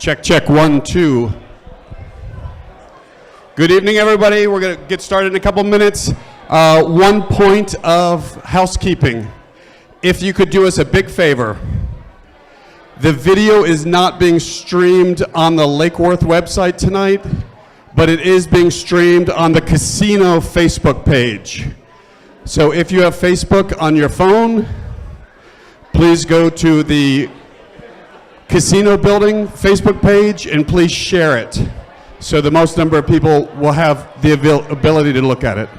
Check, check, 1, 2. Good evening, everybody. We're going to get started in a couple minutes. One point of housekeeping. If you could do us a big favor, the video is not being streamed on the Lake Worth website tonight, but it is being streamed on the casino Facebook page. So if you have Facebook on your phone, please go to the Casino Building Facebook page and please share it so the most number of people will have the ability to look at it.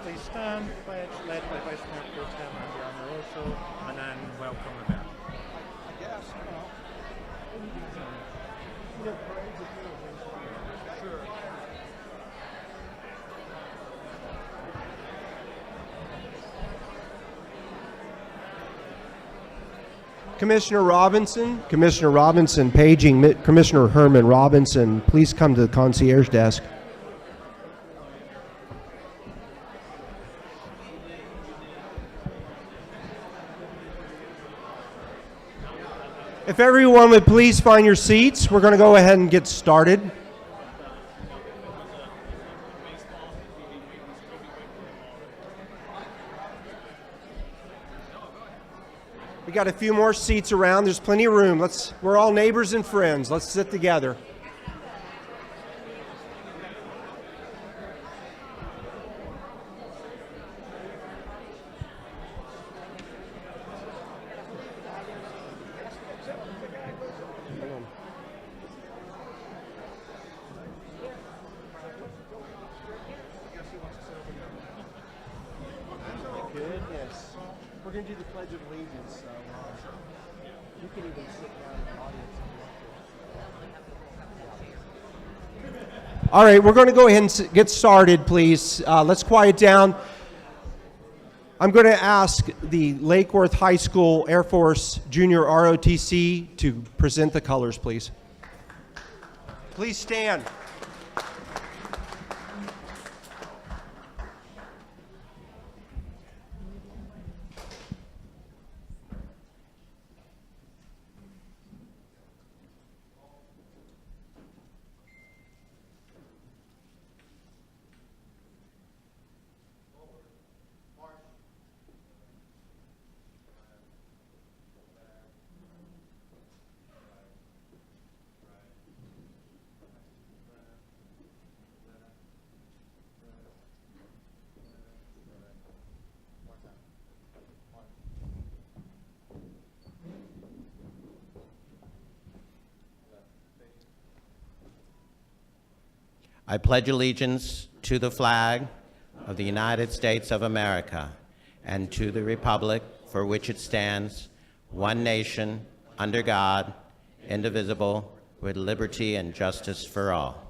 please stand, pledge led by Vice Mayor Pro Tem Andy Amoroso, and then welcome the band. Commissioner Robinson, paging Commissioner Herman Robinson, please come to the concierge desk. If everyone would please find your seats, we're going to go ahead and get started. We got a few more seats around. There's plenty of room. We're all neighbors and friends. Let's sit together. Goodness. We're going to do the Pledge of Allegiance, so you can even sit down in the audience if you want to. All right, we're going to go ahead and get started, please. Let's quiet down. I'm going to ask the Lake Worth High School Air Force Junior ROTC to present the colors, please. Please stand. I pledge allegiance to the flag of the United States of America and to the republic for which it stands, one nation, under God, indivisible, with liberty and justice for all.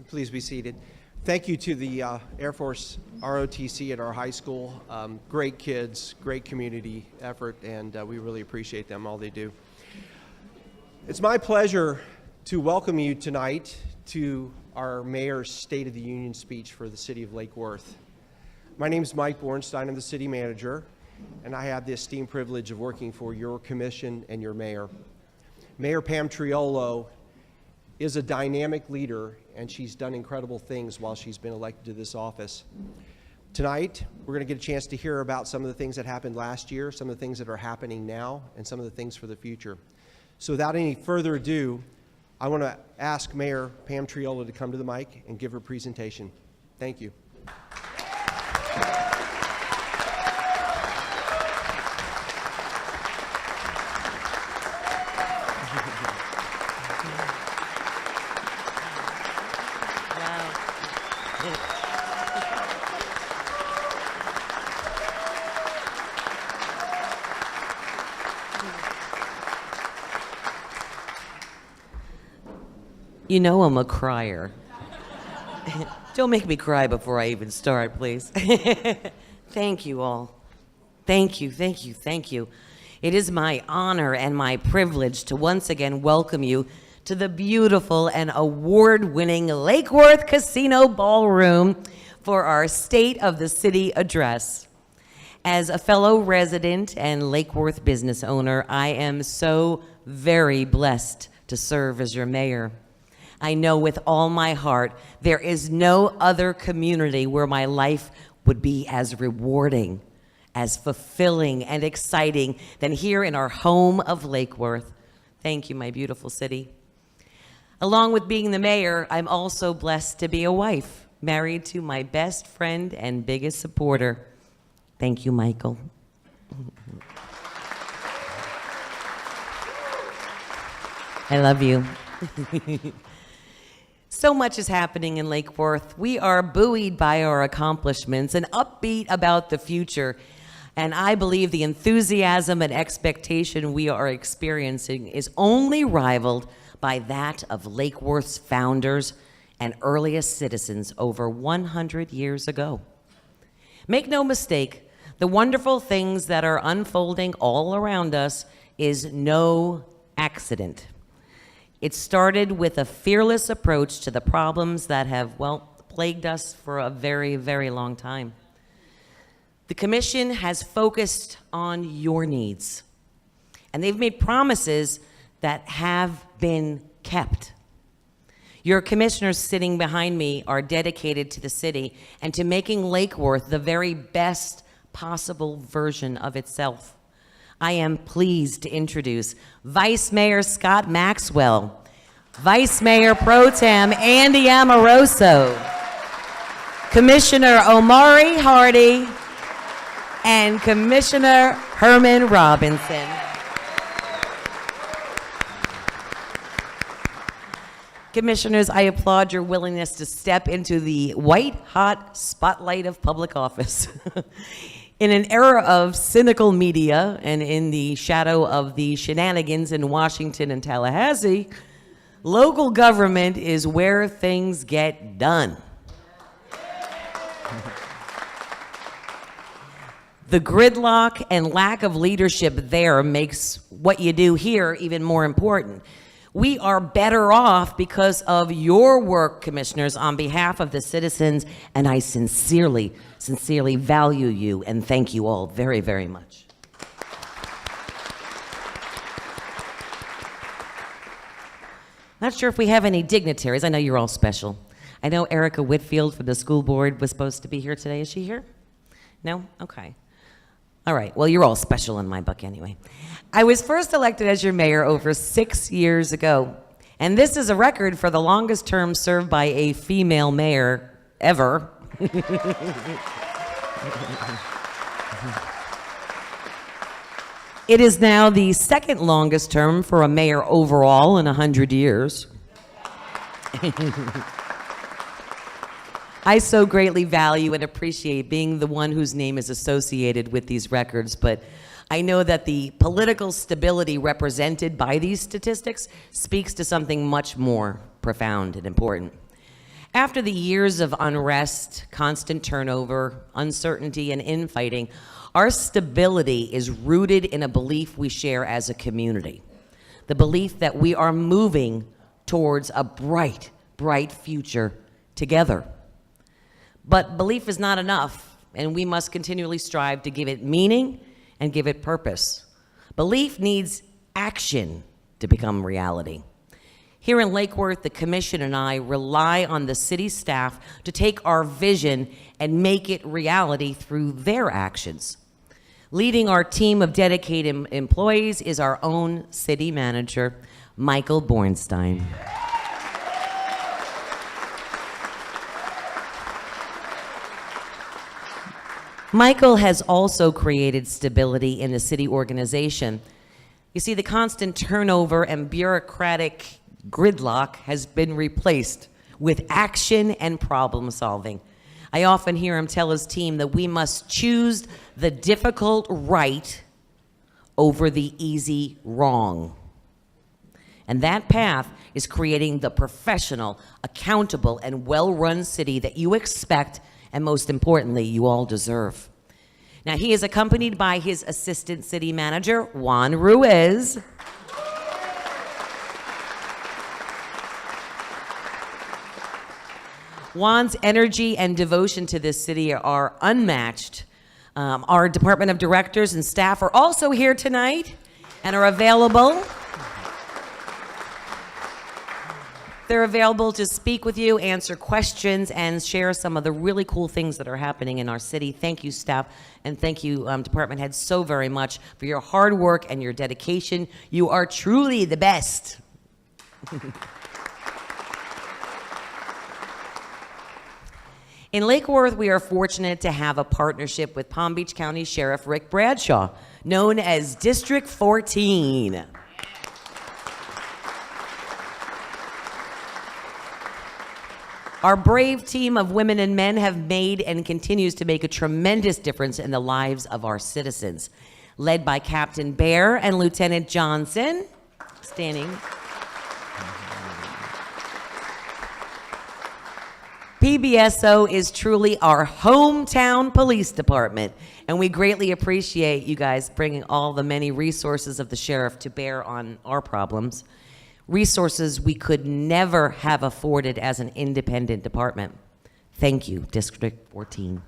Please be seated. Thank you to the Air Force ROTC at our high school. Great kids, great community effort, and we really appreciate them, all they do. It's my pleasure to welcome you tonight to our Mayor's State of the Union speech for the City of Lake Worth. My name is Mike Bornstein. I'm the City Manager, and I have the esteemed privilege of working for your commission and your mayor. Mayor Pam Triolo is a dynamic leader, and she's done incredible things while she's been elected to this office. Tonight, we're going to get a chance to hear about some of the things that happened last year, some of the things that are happening now, and some of the things for the future. So without any further ado, I want to ask Mayor Pam Triolo to come to the mic and give her presentation. Thank you. You know I'm a crier. Don't make me cry before I even start, please. Thank you all. Thank you, thank you, thank you. It is my honor and my privilege to once again welcome you to the beautiful and award-winning Lake Worth Casino Ballroom for our State of the City address. As a fellow resident and Lake Worth business owner, I am so very blessed to serve as your mayor. I know with all my heart there is no other community where my life would be as rewarding, as fulfilling and exciting than here in our home of Lake Worth. Thank you, my beautiful city. Along with being the mayor, I'm also blessed to be a wife, married to my best friend and biggest supporter. Thank you, Michael. I love you. So much is happening in Lake Worth. We are buoyed by our accomplishments and upbeat about the future. And I believe the enthusiasm and expectation we are experiencing is only rivaled by that of Lake Worth's founders and earliest citizens over 100 years ago. Make no mistake, the wonderful things that are unfolding all around us is no accident. It started with a fearless approach to the problems that have, well, plagued us for a very, very long time. The commission has focused on your needs, and they've made promises that have been kept. Your commissioners sitting behind me are dedicated to the city and to making Lake Worth the very best possible version of itself. I am pleased to introduce Vice Mayor Scott Maxwell, Vice Mayor Pro Tem Andy Amoroso, Commissioner Omari Hardy, and Commissioner Herman Robinson. Commissioners, I applaud your willingness to step into the white-hot spotlight of public office. In an era of cynical media and in the shadow of the shenanigans in Washington and Tallahassee, local government is where things get done. The gridlock and lack of leadership there makes what you do here even more important. We are better off because of your work, commissioners, on behalf of the citizens, and I sincerely, sincerely value you and thank you all very, very much. Not sure if we have any dignitaries. I know you're all special. I know Erica Whitfield from the school board was supposed to be here today. Is she here? No? Okay. All right, well, you're all special in my book anyway. I was first elected as your mayor over 6 years ago, and this is a record for the longest term served by a female mayor ever. It is now the second longest term for a mayor overall in 100 years. I so greatly value and appreciate being the one whose name is associated with these records, but I know that the political stability represented by these statistics speaks to something much more profound and important. After the years of unrest, constant turnover, uncertainty, and infighting, our stability is rooted in a belief we share as a community. The belief that we are moving towards a bright, bright future together. But belief is not enough, and we must continually strive to give it meaning and give it purpose. Belief needs action to become reality. Here in Lake Worth, the commission and I rely on the city staff to take our vision and make it reality through their actions. Leading our team of dedicated employees is our own city manager, Michael Bornstein. Michael has also created stability in the city organization. You see, the constant turnover and bureaucratic gridlock has been replaced with action and problem solving. I often hear him tell his team that we must choose the difficult right over the easy wrong. And that path is creating the professional, accountable, and well-run city that you expect, and most importantly, you all deserve. Now, he is accompanied by his assistant city manager, Juan Ruiz. Juan's energy and devotion to this city are unmatched. Our department of directors and staff are also here tonight and are available They're available to speak with you, answer questions, and share some of the really cool things that are happening in our city. Thank you, staff, and thank you, department heads, so very much for your hard work and your dedication. You are truly the best. In Lake Worth, we are fortunate to have a partnership with Palm Beach County Sheriff Rick Bradshaw, known as District 14. Our brave team of women and men have made and continues to make a tremendous difference in the lives of our citizens. Led by Captain Bear and Lieutenant Johnson, standing. PBSO is truly our hometown police department, and we greatly appreciate you guys bringing all the many resources of the sheriff to bear on our problems. Resources we could never have afforded as an independent department. Thank you, District 14.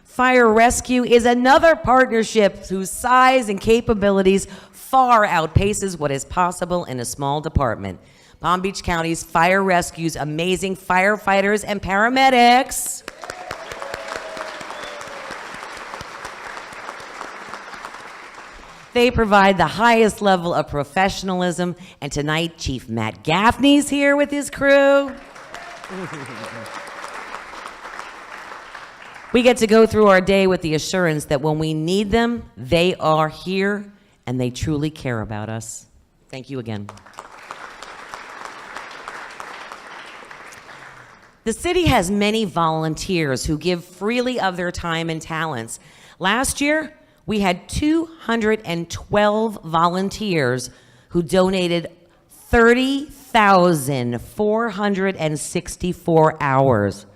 Fire Rescue is another partnership whose size and capabilities far outpaces what is possible in a small department. Palm Beach County's Fire Rescue's amazing firefighters and paramedics they provide the highest level of professionalism, and tonight Chief Matt Gaffney's here with his crew. We get to go through our day with the assurance that when we need them, they are here and they truly care about us. Thank you again. The city has many volunteers who give freely of their time and talents. Last year, we had 212 volunteers who donated 30,464 hours.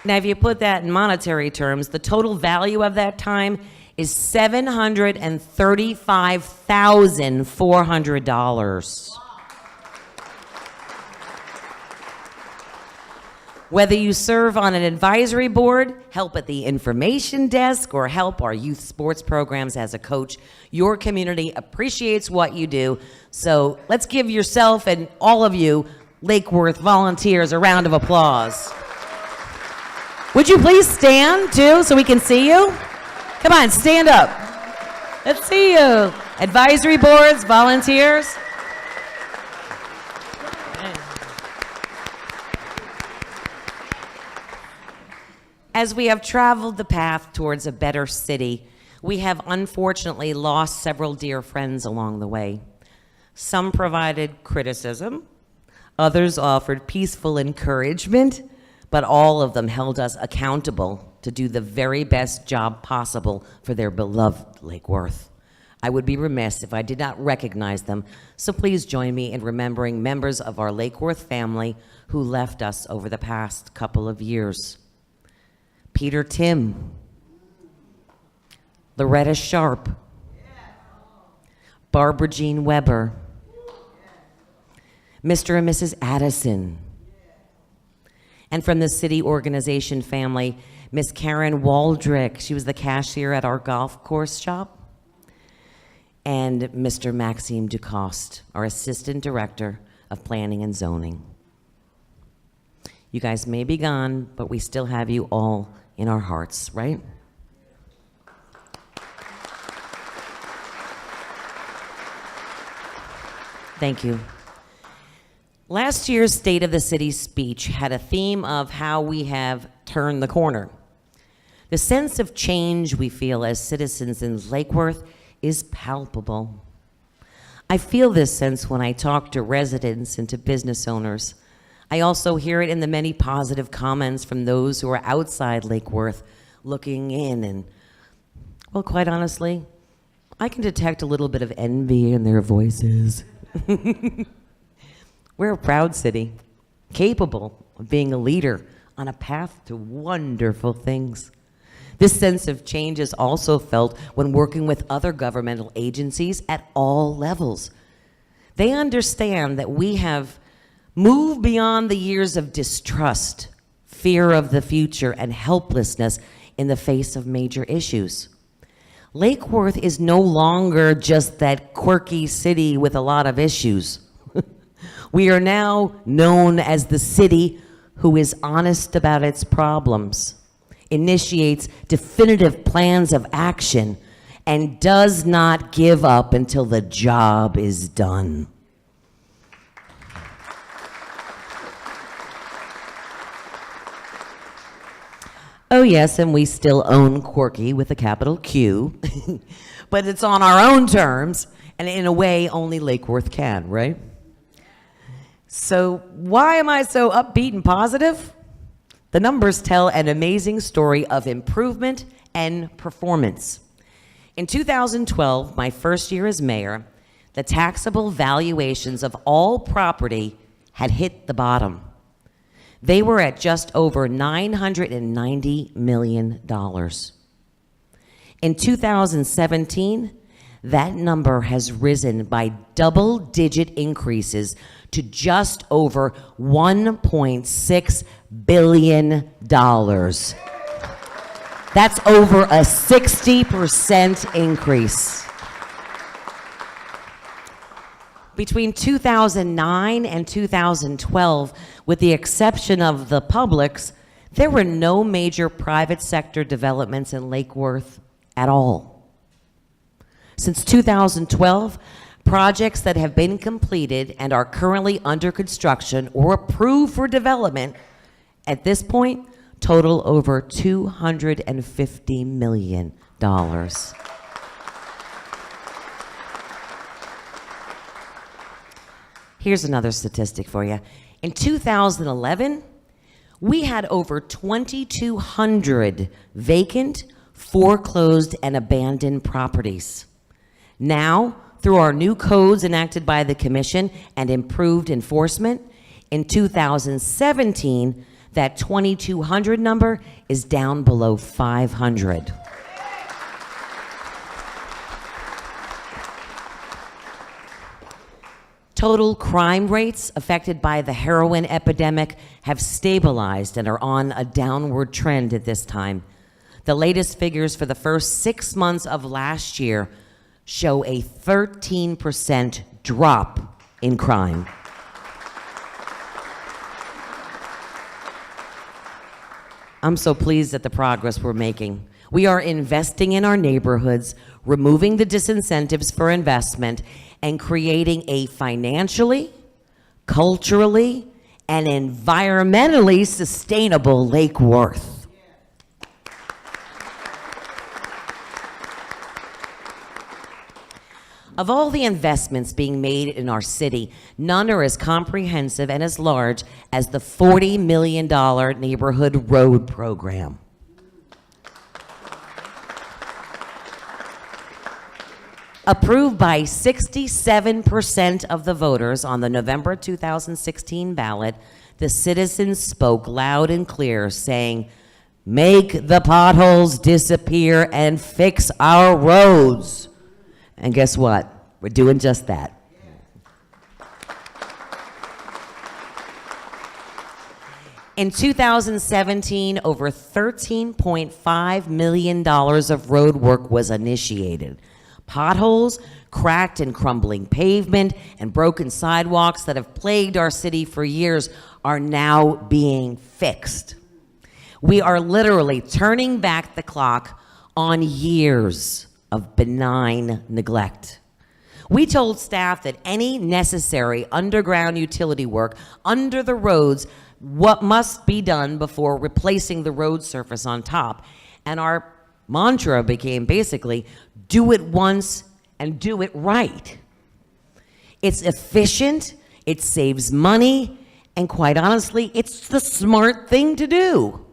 Now, if you put that in monetary terms, the total value of that time is $735,400. Whether you serve on an advisory board, help at the information desk, or help our youth sports programs as a coach, your community appreciates what you do. So let's give yourself and all of you Lake Worth volunteers a round of applause. Would you please stand, too, so we can see you? Come on, stand up. Let's see you. Advisory boards, volunteers. As we have traveled the path towards a better city, we have unfortunately lost several dear friends along the way. Some provided criticism, others offered peaceful encouragement, but all of them held us accountable to do the very best job possible for their beloved Lake Worth. I would be remiss if I did not recognize them, so please join me in remembering members of our Lake Worth family who left us over the past couple of years. Peter Tim, Loretta Sharp, Barbara Jean Weber, Mr. and Mrs. Addison, and from the city organization family, Miss Karen Waldrick. She was the cashier at our golf course shop. And Mr. Maxime Ducoste, our assistant director of planning and zoning. You guys may be gone, but we still have you all in our hearts, right? Thank you. Last year's State of the City speech had a theme of how we have turned the corner. The sense of change we feel as citizens in Lake Worth is palpable. I feel this sense when I talk to residents and to business owners. I also hear it in the many positive comments from those who are outside Lake Worth looking in, and, well, quite honestly, I can detect a little bit of envy in their voices. We're a proud city, capable of being a leader on a path to wonderful things. This sense of change is also felt when working with other governmental agencies at all levels. They understand that we have moved beyond the years of distrust, fear of the future, and helplessness in the face of major issues. Lake Worth is no longer just that quirky city with a lot of issues. We are now known as the city who is honest about its problems, initiates definitive plans of action, and does not give up until the job is done. Oh yes, and we still own Quirky with a capital Q, but it's on our own terms, and in a way only Lake Worth can, right? So why am I so upbeat and positive? The numbers tell an amazing story of improvement and performance. In 2012, my first year as mayor, the taxable valuations of all property had hit the bottom. They were at just over $990 million. In 2017, that number has risen by double-digit increases to just over $1.6 billion. That's over a 60% increase. Between 2009 and 2012, with the exception of the Publix, there were no major private sector developments in Lake Worth at all. Since 2012, projects that have been completed and are currently under construction or approved for development at this point total over $250 million. Here's another statistic for you. In 2011, we had over 2,200 vacant, foreclosed, and abandoned properties. Now, through our new codes enacted by the Commission and improved enforcement, in 2017, that 2,200 number is down below 500. Total crime rates affected by the heroin epidemic have stabilized and are on a downward trend at this time. The latest figures for the first 6 months of last year show a 13% drop in crime. I'm so pleased at the progress we're making. We are investing in our neighborhoods, removing the disincentives for investment, and creating a financially, culturally, and environmentally sustainable Lake Worth. Of all the investments being made in our city, none are as comprehensive and as large as the $40 million neighborhood road program. Approved by 67% of the voters on the November 2016 ballot, the citizens spoke loud and clear, saying, "Make the potholes disappear and fix our roads." And guess what? We're doing just that. In 2017, over $13.5 million of road work was initiated. Potholes, cracked and crumbling pavement, and broken sidewalks that have plagued our city for years are now being fixed. We are literally turning back the clock on years of benign neglect. We told staff that any necessary underground utility work under the roads what must be done before replacing the road surface on top. And our mantra became basically, do it once and do it right. It's efficient, it saves money, and quite honestly, it's the smart thing to do.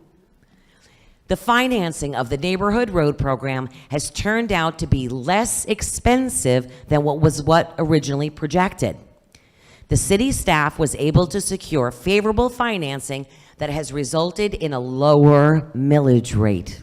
The financing of the neighborhood road program has turned out to be less expensive than what originally projected. The city staff was able to secure favorable financing that has resulted in a lower millage rate.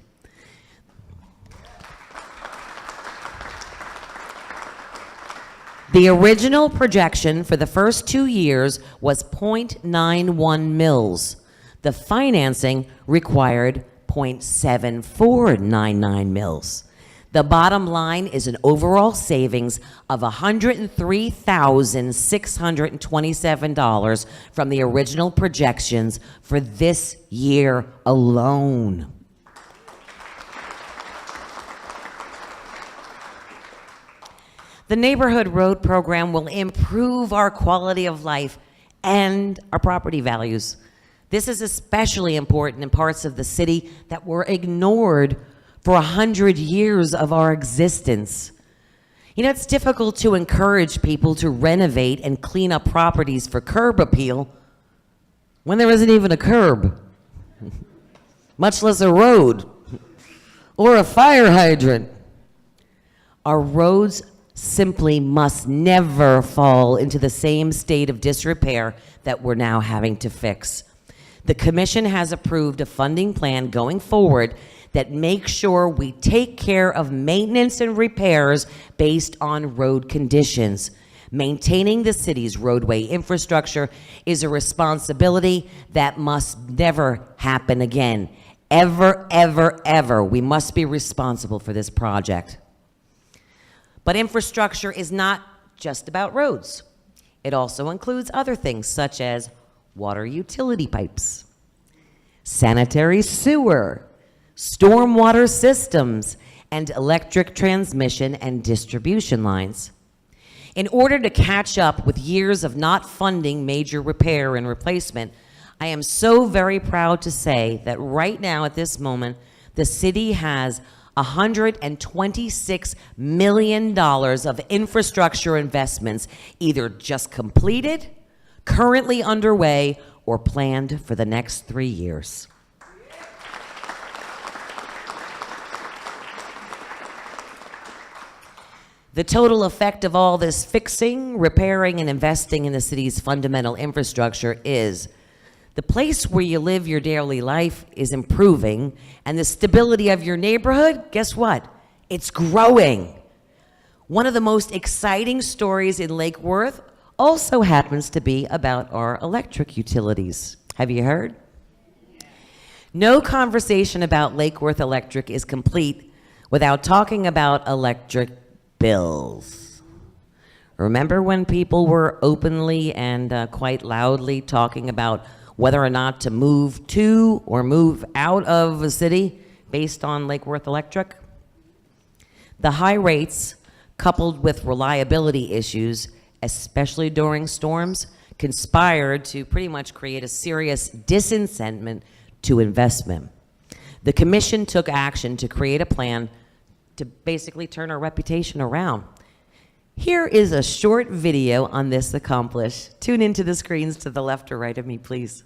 The original projection for the first 2 years was 0.91 mils. The financing required 0.7499 mils. The bottom line is an overall savings of $103,627 from the original projections for this year alone. The Neighborhood Road Program will improve our quality of life and our property values. This is especially important in parts of the city that were ignored for 100 years of our existence. You know, it's difficult to encourage people to renovate and clean up properties for curb appeal when there isn't even a curb, much less a road or a fire hydrant. Our roads simply must never fall into the same state of disrepair that we're now having to fix. The Commission has approved a funding plan going forward that makes sure we take care of maintenance and repairs based on road conditions. Maintaining the city's roadway infrastructure is a responsibility that must never happen again. Ever, ever, ever. We must be responsible for this project. But infrastructure is not just about roads. It also includes other things such as water utility pipes, sanitary sewer, stormwater systems, and electric transmission and distribution lines. In order to catch up with years of not funding major repair and replacement, I am so very proud to say that right now at this moment, the city has $126 million of infrastructure investments either just completed, currently underway, or planned for the next 3 years. The total effect of all this fixing, repairing, and investing in the city's fundamental infrastructure is the place where you live your daily life is improving, and the stability of your neighborhood, guess what? It's growing. One of the most exciting stories in Lake Worth also happens to be about our electric utilities. Have you heard? No conversation about Lake Worth Electric is complete without talking about electric bills. Remember when people were openly and quite loudly talking about whether or not to move to or move out of a city based on Lake Worth Electric? The high rates, coupled with reliability issues, especially during storms, conspired to pretty much create a serious disincentive to investment. The Commission took action to create a plan to basically turn our reputation around. Here is a short video on this accomplished. Tune into the screens to the left or right of me, please.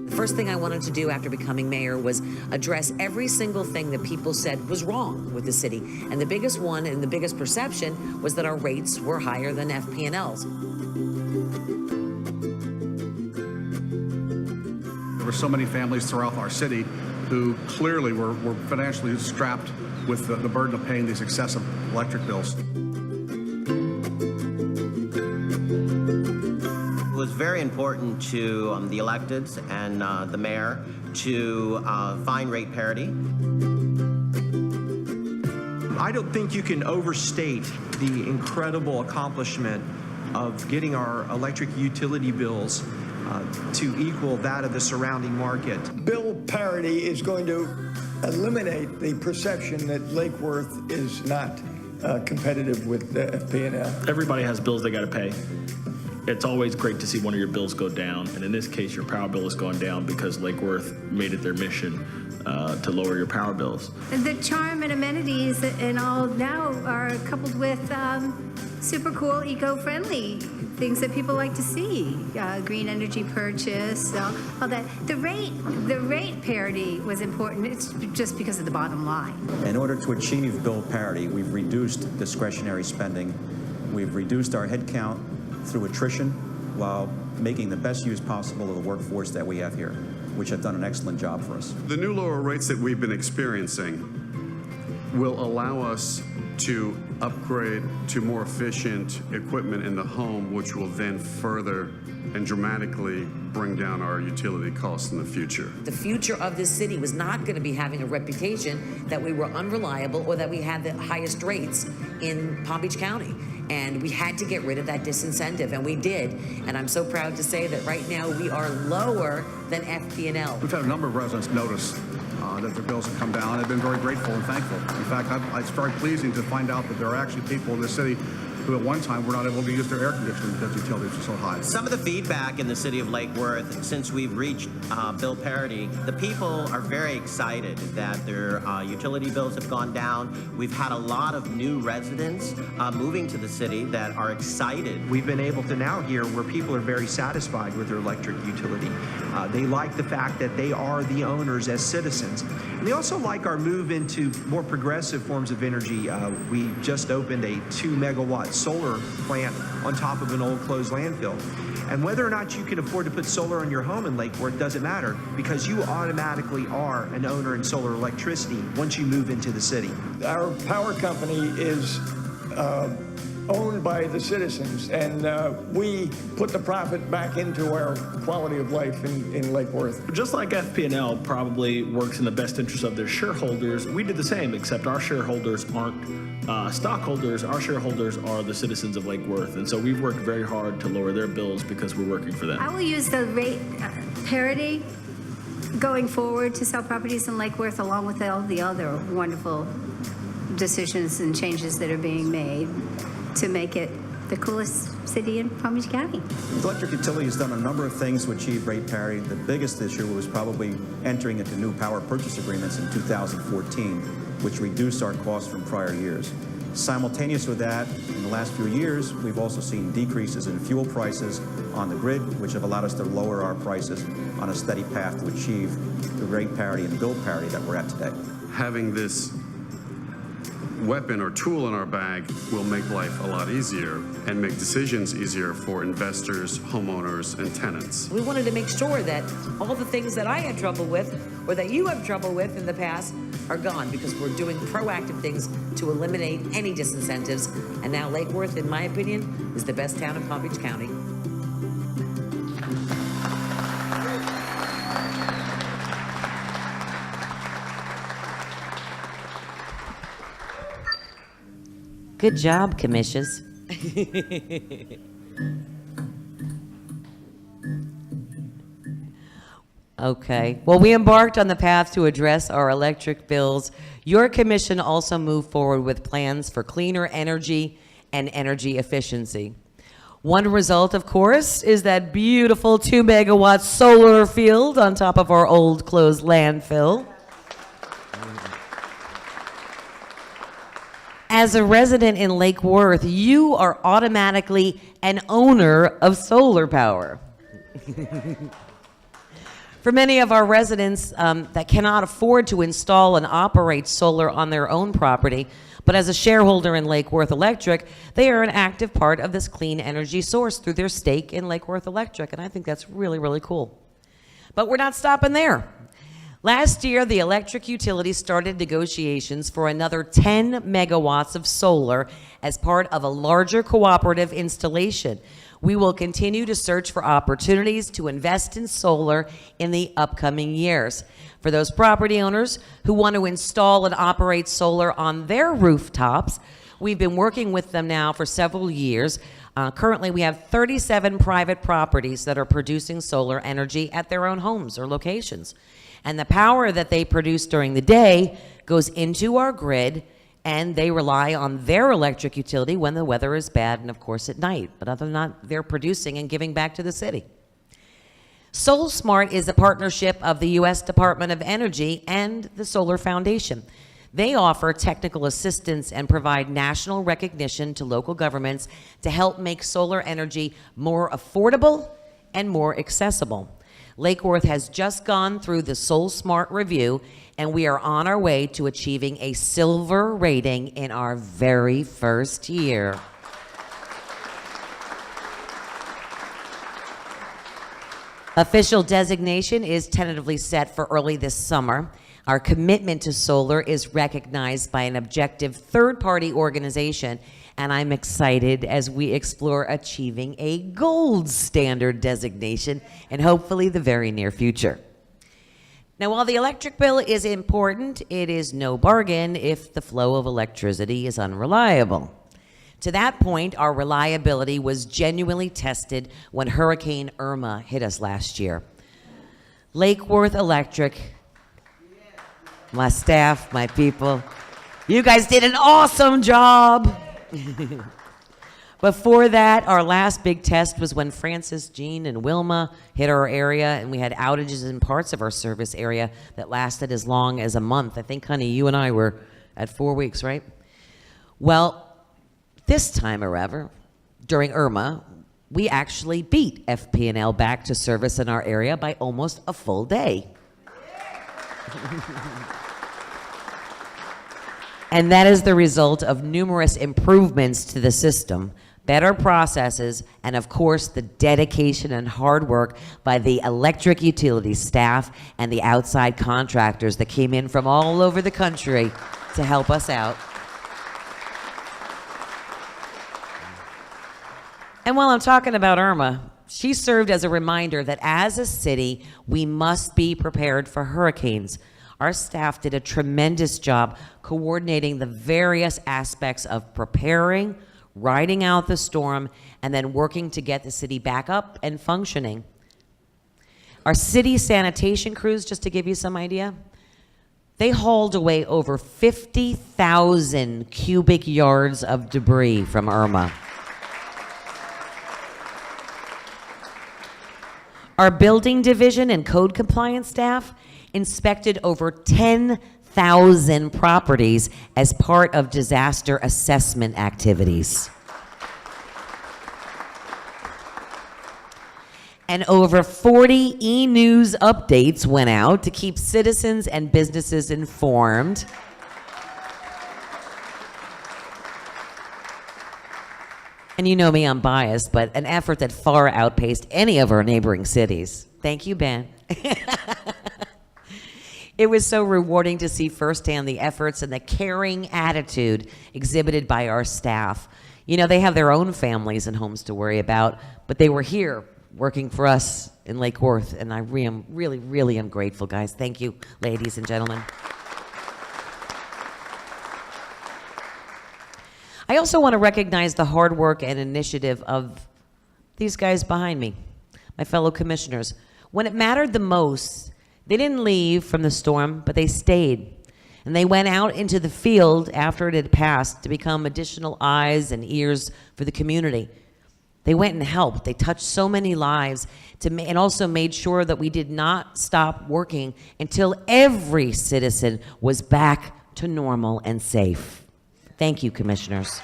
The first thing I wanted to do after becoming mayor was address every single thing that people said was wrong with the city. And the biggest one and the biggest perception was that our rates were higher than FP&Ls. There were so many families throughout our city who clearly were financially strapped with the burden of paying these excessive electric bills. It was very important to the electeds and the mayor to find rate parity. I don't think you can overstate the incredible accomplishment of getting our electric utility bills to equal that of the surrounding market. Bill parity is going to eliminate the perception that Lake Worth is not competitive with the FP&L. Everybody has bills they got to pay. it's always great to see one of your bills go down, and in this case, your power bill is going down because Lake Worth made it their mission to lower your power bills. The charm and amenities and all now are coupled with super cool, eco-friendly things that people like to see. Green energy purchase, all that. The rate parity was important. It's just because of the bottom line. In order to achieve bill parity, we've reduced discretionary spending. We've reduced our head count through attrition while making the best use possible of the workforce that we have here, which have done an excellent job for us. The new lower rates that we've been experiencing will allow us to upgrade to more efficient equipment in the home, which will then further and dramatically bring down our utility costs in the future. The future of this city was not going to be having a reputation that we were unreliable or that we had the highest rates in Palm Beach County. And we had to get rid of that disincentive, and we did. And I'm so proud to say that right now we are lower than FP&L. We've had a number of residents notice that their bills have come down. They've been very grateful and thankful. In fact, it's very pleasing to find out that there are actually people in this city who at one time were not able to use their air conditioning because utilities were so high. Some of the feedback in the city of Lake Worth, since we've reached bill parity, the people are very excited that their utility bills have gone down. We've had a lot of new residents moving to the city that are excited. We've been able to now hear where people are very satisfied with their electric utility. They like the fact that they are the owners as citizens. And they also like our move into more progressive forms of energy. We just opened a 2-megawatt solar plant on top of an old closed landfill. And whether or not you can afford to put solar on your home in Lake Worth doesn't matter, because you automatically are an owner in solar electricity once you move into the city. Our power company is owned by the citizens, and we put the profit back into our quality of life in Lake Worth. Just like FP&L probably works in the best interest of their shareholders, we did the same, except our shareholders aren't stockholders. Our shareholders are the citizens of Lake Worth, and so we've worked very hard to lower their bills because we're working for them. I will use the rate parity going forward to sell properties in Lake Worth, along with all the other wonderful decisions and changes that are being made to make it the coolest city in Palm Beach County. The electric utility has done a number of things to achieve rate parity. The biggest issue was probably entering into new power purchase agreements in 2014, which reduced our costs from prior years. Simultaneous with that, in the last few years, we've also seen decreases in fuel prices on the grid, which have allowed us to lower our prices on a steady path to achieve the rate parity and bill parity that we're at today. Having this weapon or tool in our bag will make life a lot easier and make decisions easier for investors, homeowners, and tenants. We wanted to make sure that all the things that I had trouble with or that you have trouble with in the past are gone, because we're doing proactive things to eliminate any disincentives. And now Lake Worth, in my opinion, is the best town in Palm Beach County. Good job, commissions. Okay. Well, we embarked on the path to address our electric bills. Your commission also moved forward with plans for cleaner energy and energy efficiency. One result, of course, is that beautiful 2-megawatt solar field on top of our old closed landfill. As a resident in Lake Worth, you are automatically an owner of solar power. For many of our residents that cannot afford to install and operate solar on their own property, but as a shareholder in Lake Worth Electric, they are an active part of this clean energy source through their stake in Lake Worth Electric, and I think that's really, really cool. But we're not stopping there. Last year, the electric utility started negotiations for another 10 megawatts of solar as part of a larger cooperative installation. We will continue to search for opportunities to invest in solar in the upcoming years. For those property owners who want to install and operate solar on their rooftops, we've been working with them now for several years. Currently, we have 37 private properties that are producing solar energy at their own homes or locations. And the power that they produce during the day goes into our grid and they rely on their electric utility when the weather is bad and, of course, at night. But other than that, they're producing and giving back to the city. SolSmart is a partnership of the U.S. Department of Energy and the Solar Foundation. They offer technical assistance and provide national recognition to local governments to help make solar energy more affordable and more accessible. Lake Worth has just gone through the SolSmart review, and we are on our way to achieving a silver rating in our very first year. Official designation is tentatively set for early this summer. Our commitment to solar is recognized by an objective third-party organization, and I'm excited as we explore achieving a gold standard designation in hopefully the very near future. Now, while the electric bill is important, it is no bargain if the flow of electricity is unreliable. To that point, our reliability was genuinely tested when Hurricane Irma hit us last year. Lake Worth Electric, my staff, my people, you guys did an awesome job. Before that, our last big test was when Francis, Jean, and Wilma hit our area, and we had outages in parts of our service area that lasted as long as a month. I think, honey, you and I were at 4 weeks, right? Well, this time, however, during Irma, we actually beat FP&L back to service in our area by almost a full day. And that is the result of numerous improvements to the system, better processes, and of course, the dedication and hard work by the electric utility staff and the outside contractors that came in from all over the country to help us out. And while I'm talking about Irma, she served as a reminder that as a city, we must be prepared for hurricanes. Our staff did a tremendous job coordinating the various aspects of preparing, riding out the storm, and then working to get the city back up and functioning. Our city sanitation crews, just to give you some idea, they hauled away over 50,000 cubic yards of debris from Irma. Our building division and code compliance staff inspected over 10,000 properties as part of disaster assessment activities. And over 40 e-news updates went out to keep citizens and businesses informed. And you know me, I'm biased, but an effort that far outpaced any of our neighboring cities. Thank you, Ben. It was so rewarding to see firsthand the efforts and the caring attitude exhibited by our staff. You know, they have their own families and homes to worry about, but they were here working for us in Lake Worth, and I really am grateful, guys. Thank you, ladies and gentlemen. I also want to recognize the hard work and initiative of these guys behind me, my fellow commissioners. When it mattered the most, they didn't leave from the storm, but they stayed. And they went out into the field after it had passed to become additional eyes and ears for the community. They went and helped. They touched so many lives and also made sure that we did not stop working until every citizen was back to normal and safe. Thank you, commissioners.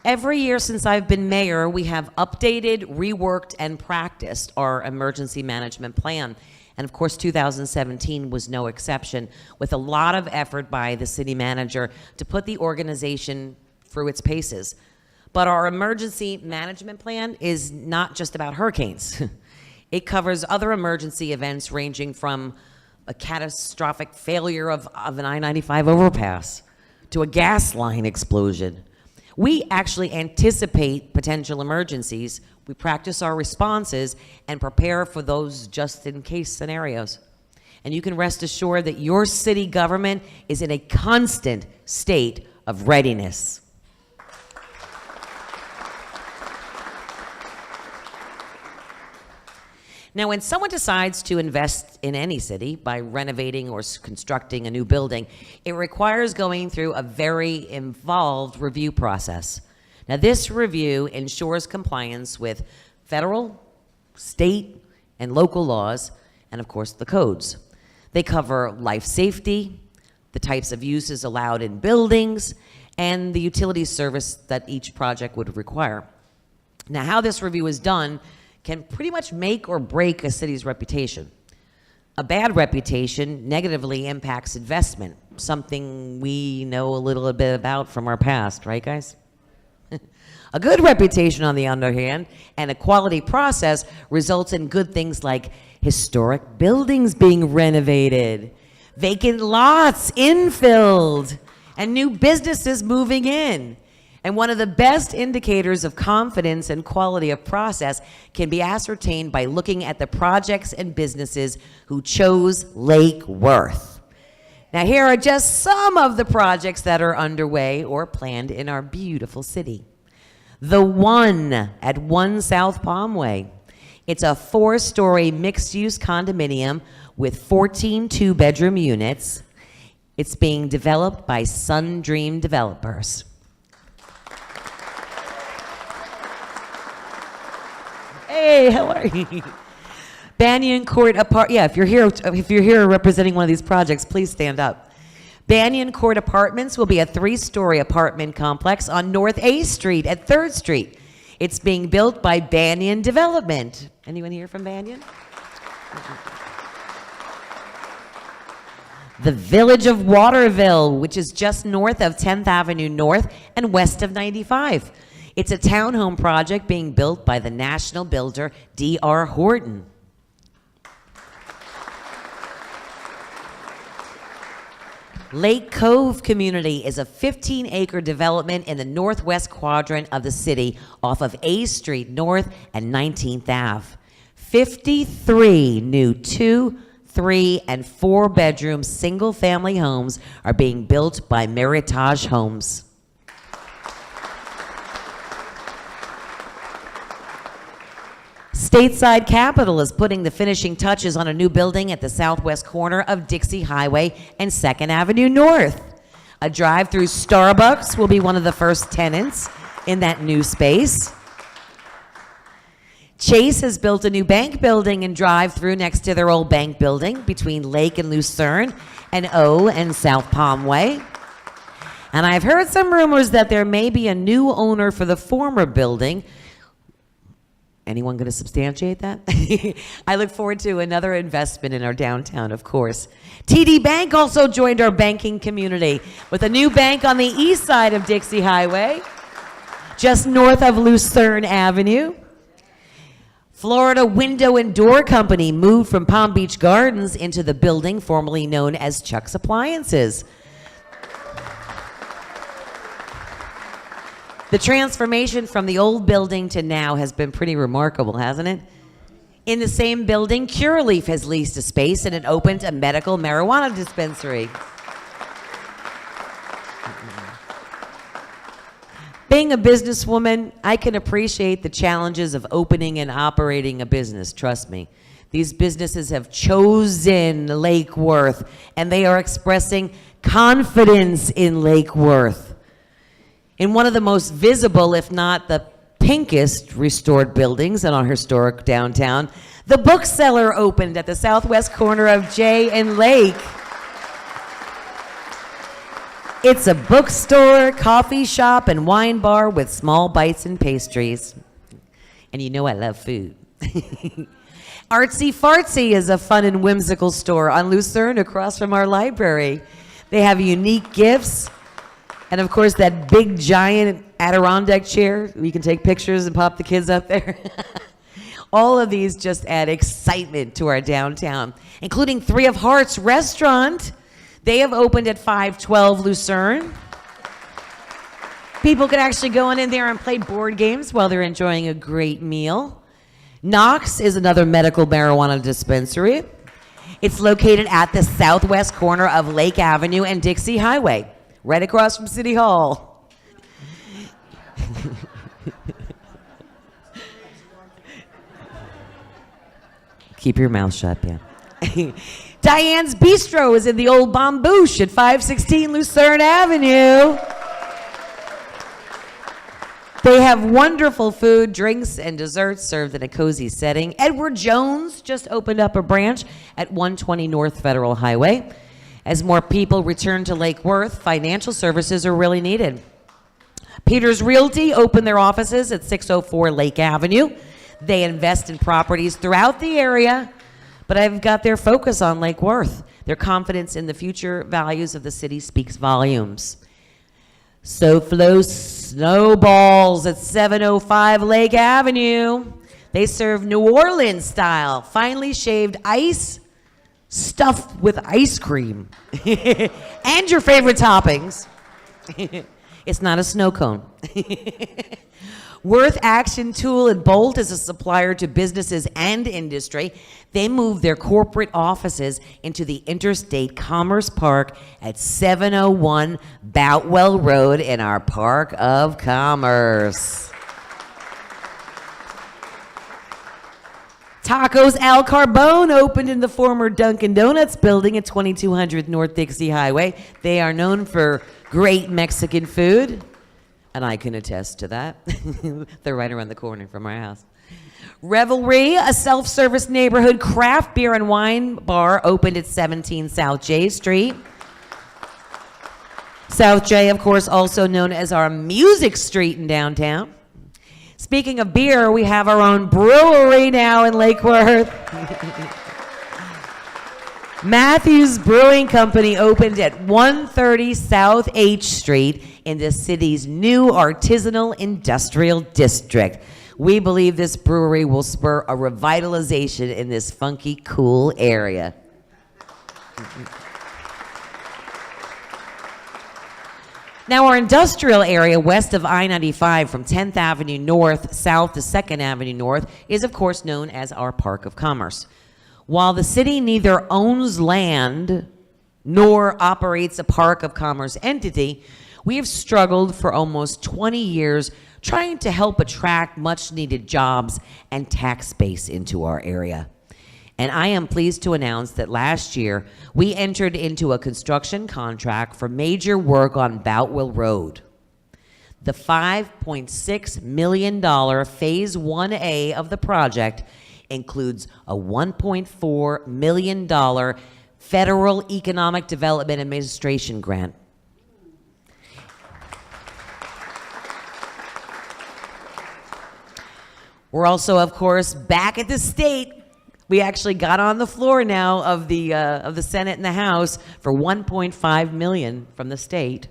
Every year since I've been mayor, we have updated, reworked, and practiced our emergency management plan. And of course, 2017 was no exception, with a lot of effort by the city manager to put the organization through its paces. But our emergency management plan is not just about hurricanes. It covers other emergency events ranging from a catastrophic failure of an I-95 overpass to a gas line explosion. We actually anticipate potential emergencies. We practice our responses and prepare for those just-in-case scenarios. And you can rest assured that your city government is in a constant state of readiness. Now, when someone decides to invest in any city by renovating or constructing a new building, it requires going through a very involved review process. Now, this review ensures compliance with federal, state, and local laws, and of course, the codes. They cover life safety, the types of uses allowed in buildings, and the utility service that each project would require. Now, how this review is done can pretty much make or break a city's reputation. A bad reputation negatively impacts investment, something we know a little bit about from our past, right, guys? A good reputation, on the other hand, and a quality process results in good things like historic buildings being renovated, vacant lots infilled, and new businesses moving in. And one of the best indicators of confidence and quality of process can be ascertained by looking at the projects and businesses who chose Lake Worth. Now, here are just some of the projects that are underway or planned in our beautiful city. The One at 1 South Palmway. It's a 4-story mixed-use condominium with 14 two-bedroom units. It's being developed by Sun Dream Developers. Hey, how are you? Banyan Court if you're here representing one of these projects, please stand up. Banyan Court Apartments will be a 3-story apartment complex on North A Street at 3rd Street. It's being built by Banyan Development. Anyone here from Banyan? The Village of Waterville, which is just north of 10th Avenue North and west of 95. It's a townhome project being built by the national builder D.R. Horton. Lake Cove Community is a 15-acre development in the northwest quadrant of the city off of A Street North and 19th Ave. 53 new 2, 3, and 4-bedroom single-family homes are being built by Meritage Homes. Stateside Capital is putting the finishing touches on a new building at the southwest corner of Dixie Highway and 2nd Avenue North. A drive-through Starbucks will be one of the first tenants in that new space. Chase has built a new bank building and drive-through next to their old bank building between Lake and Lucerne and O and South Palmway. And I've heard some rumors that there may be a new owner for the former building. Anyone going to substantiate that? I look forward to another investment in our downtown, of course. TD Bank also joined our banking community with a new bank on the east side of Dixie Highway, just north of Lucerne Avenue. Florida Window and Door Company moved from Palm Beach Gardens into the building formerly known as Chuck's Appliances. The transformation from the old building to now has been pretty remarkable, hasn't it? In the same building, Curaleaf has leased a space and it opened a medical marijuana dispensary. Being a businesswoman, I can appreciate the challenges of opening and operating a business, trust me. These businesses have chosen Lake Worth, and they are expressing confidence in Lake Worth. In one of the most visible, if not the pinkest, restored buildings in our historic downtown, the Bookseller opened at the southwest corner of J and Lake. It's a bookstore, coffee shop, and wine bar with small bites and pastries. And you know I love food. Artsy Fartsy is a fun and whimsical store on Lucerne across from our library. They have unique gifts. And of course, that big, giant Adirondack chair, we can take pictures and pop the kids up there. All of these just add excitement to our downtown, including 3 of Hearts Restaurant. They have opened at 512 Lucerne. People can actually go in there and play board games while they're enjoying a great meal. Knox is another medical marijuana dispensary. It's located at the southwest corner of Lake Avenue and Dixie Highway, right across from City Hall. Keep your mouth shut, Pam. Diane's Bistro is in the old Bambouche at 516 Lucerne Avenue. They have wonderful food, drinks, and desserts served in a cozy setting. Edward Jones just opened up a branch at 120 North Federal Highway. As more people return to Lake Worth, financial services are really needed. Peters Realty opened their offices at 604 Lake Avenue. They invest in properties throughout the area, but I've got their focus on Lake Worth. Their confidence in the future values of the city speaks volumes. SoFlo Snowballs at 705 Lake Avenue. They serve New Orleans style, finely shaved ice stuffed with ice cream and your favorite toppings. It's not a snow cone. Worth Action Tool and Bolt is a supplier to businesses and industry. They moved their corporate offices into the Interstate Commerce Park at 701 Boutwell Road in our Park of Commerce. Tacos Al Carbone opened in the former Dunkin' Donuts building at 2200 North Dixie Highway. They are known for great Mexican food, and I can attest to that. They're right around the corner from our house. Revelry, a self-service neighborhood craft beer and wine bar, opened at 17 South J Street. South J, of course, also known as our Music Street in downtown. Speaking of beer, we have our own brewery now in Lake Worth. Matthews Brewing Company opened at 130 South H Street in the city's new artisanal industrial district. We believe this brewery will spur a revitalization in this funky, cool area. Now, our industrial area west of I-95 from 10th Avenue North south to 2nd Avenue North is, of course, known as our Park of Commerce. While the city neither owns land nor operates a Park of Commerce entity, we have struggled for almost 20 years trying to help attract much-needed jobs and tax base into our area. And I am pleased to announce that last year, we entered into a construction contract for major work on Boutwell Road. The $5.6 million Phase 1A of the project includes a $1.4 million Federal Economic Development Administration grant. We're also, of course, back at the state. We actually got on the floor now of the Senate and the House for $1.5 million from the state,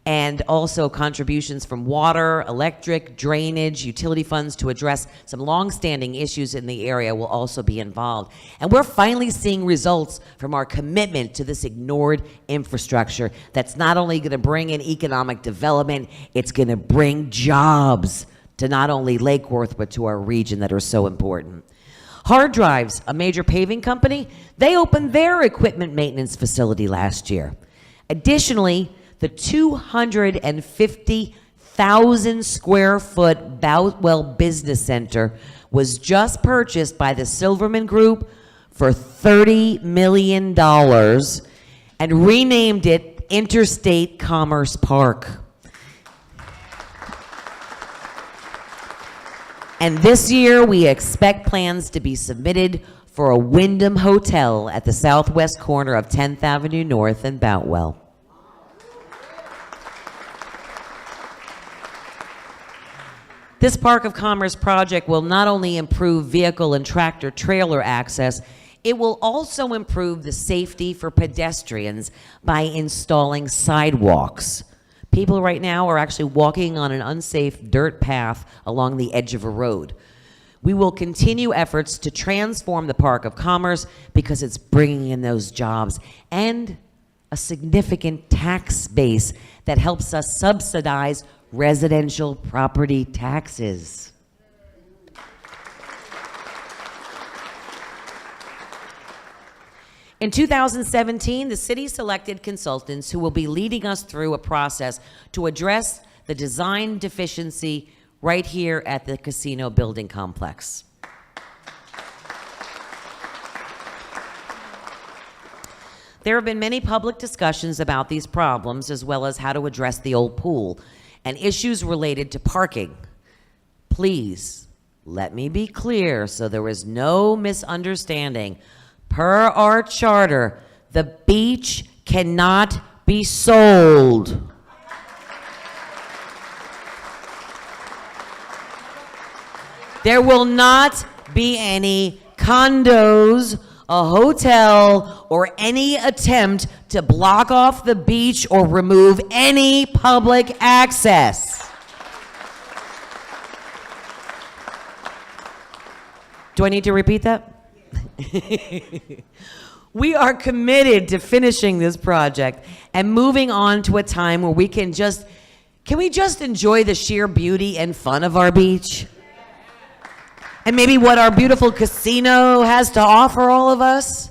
and also contributions from water, electric, drainage, utility funds to address some long-standing issues in the area will also be involved. And we're finally seeing results from our commitment to this ignored infrastructure that's not only going to bring in economic development, it's going to bring jobs to not only Lake Worth, but to our region that are so important. Hard Drives, a major paving company, they opened their equipment maintenance facility last year. Additionally, the 250,000 square foot Boutwell Business Center was just purchased by the Silverman Group for $30 million and renamed it Interstate Commerce Park. And this year, we expect plans to be submitted for a Wyndham Hotel at the southwest corner of 10th Avenue North and Boutwell. This Park of Commerce project will not only improve vehicle and tractor trailer access, it will also improve the safety for pedestrians by installing sidewalks. People right now are actually walking on an unsafe dirt path along the edge of a road. We will continue efforts to transform the Park of Commerce because it's bringing in those jobs and a significant tax base that helps us subsidize residential property taxes. In 2017, the city selected consultants who will be leading us through a process to address the design deficiency right here at the casino building complex. There have been many public discussions about these problems, as well as how to address the old pool and issues related to parking. Please, let me be clear so there is no misunderstanding. Per our charter, the beach cannot be sold. There will not be any condos, a hotel, or any attempt to block off the beach or remove any public access. Do I need to repeat that? We are committed to finishing this project and moving on to a time where we can we just enjoy the sheer beauty and fun of our beach? And maybe what our beautiful casino has to offer all of us?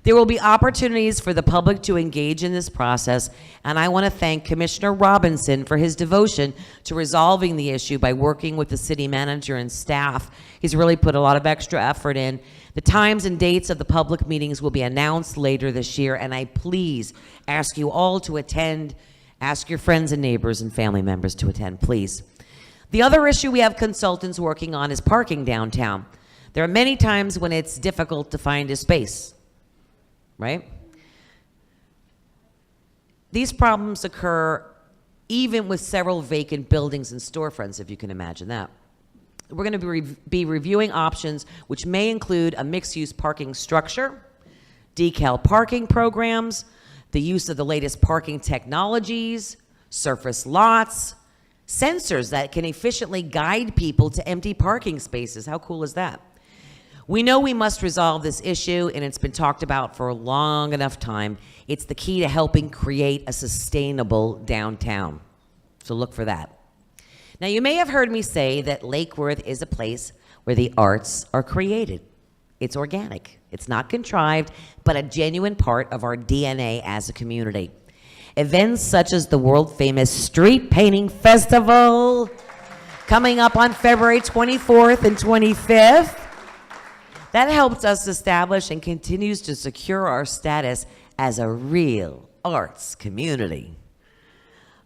There will be opportunities for the public to engage in this process, and I want to thank Commissioner Robinson for his devotion to resolving the issue by working with the city manager and staff. He's really put a lot of extra effort in. The times and dates of the public meetings will be announced later this year, and I please ask you all to attend. Ask your friends and neighbors and family members to attend, please. The other issue we have consultants working on is parking downtown. There are many times when it's difficult to find a space, right? These problems occur even with several vacant buildings and storefronts, if you can imagine that. We're going to be reviewing options which may include a mixed-use parking structure, decal parking programs, the use of the latest parking technologies, surface lots, sensors that can efficiently guide people to empty parking spaces. How cool is that? We know we must resolve this issue, and it's been talked about for a long enough time. It's the key to helping create a sustainable downtown. So look for that. Now, you may have heard me say that Lake Worth is a place where the arts are created. It's organic. It's not contrived, but a genuine part of our DNA as a community. Events such as the world-famous Street Painting Festival, coming up on February 24th and 25th, that helps us establish and continues to secure our status as a real arts community.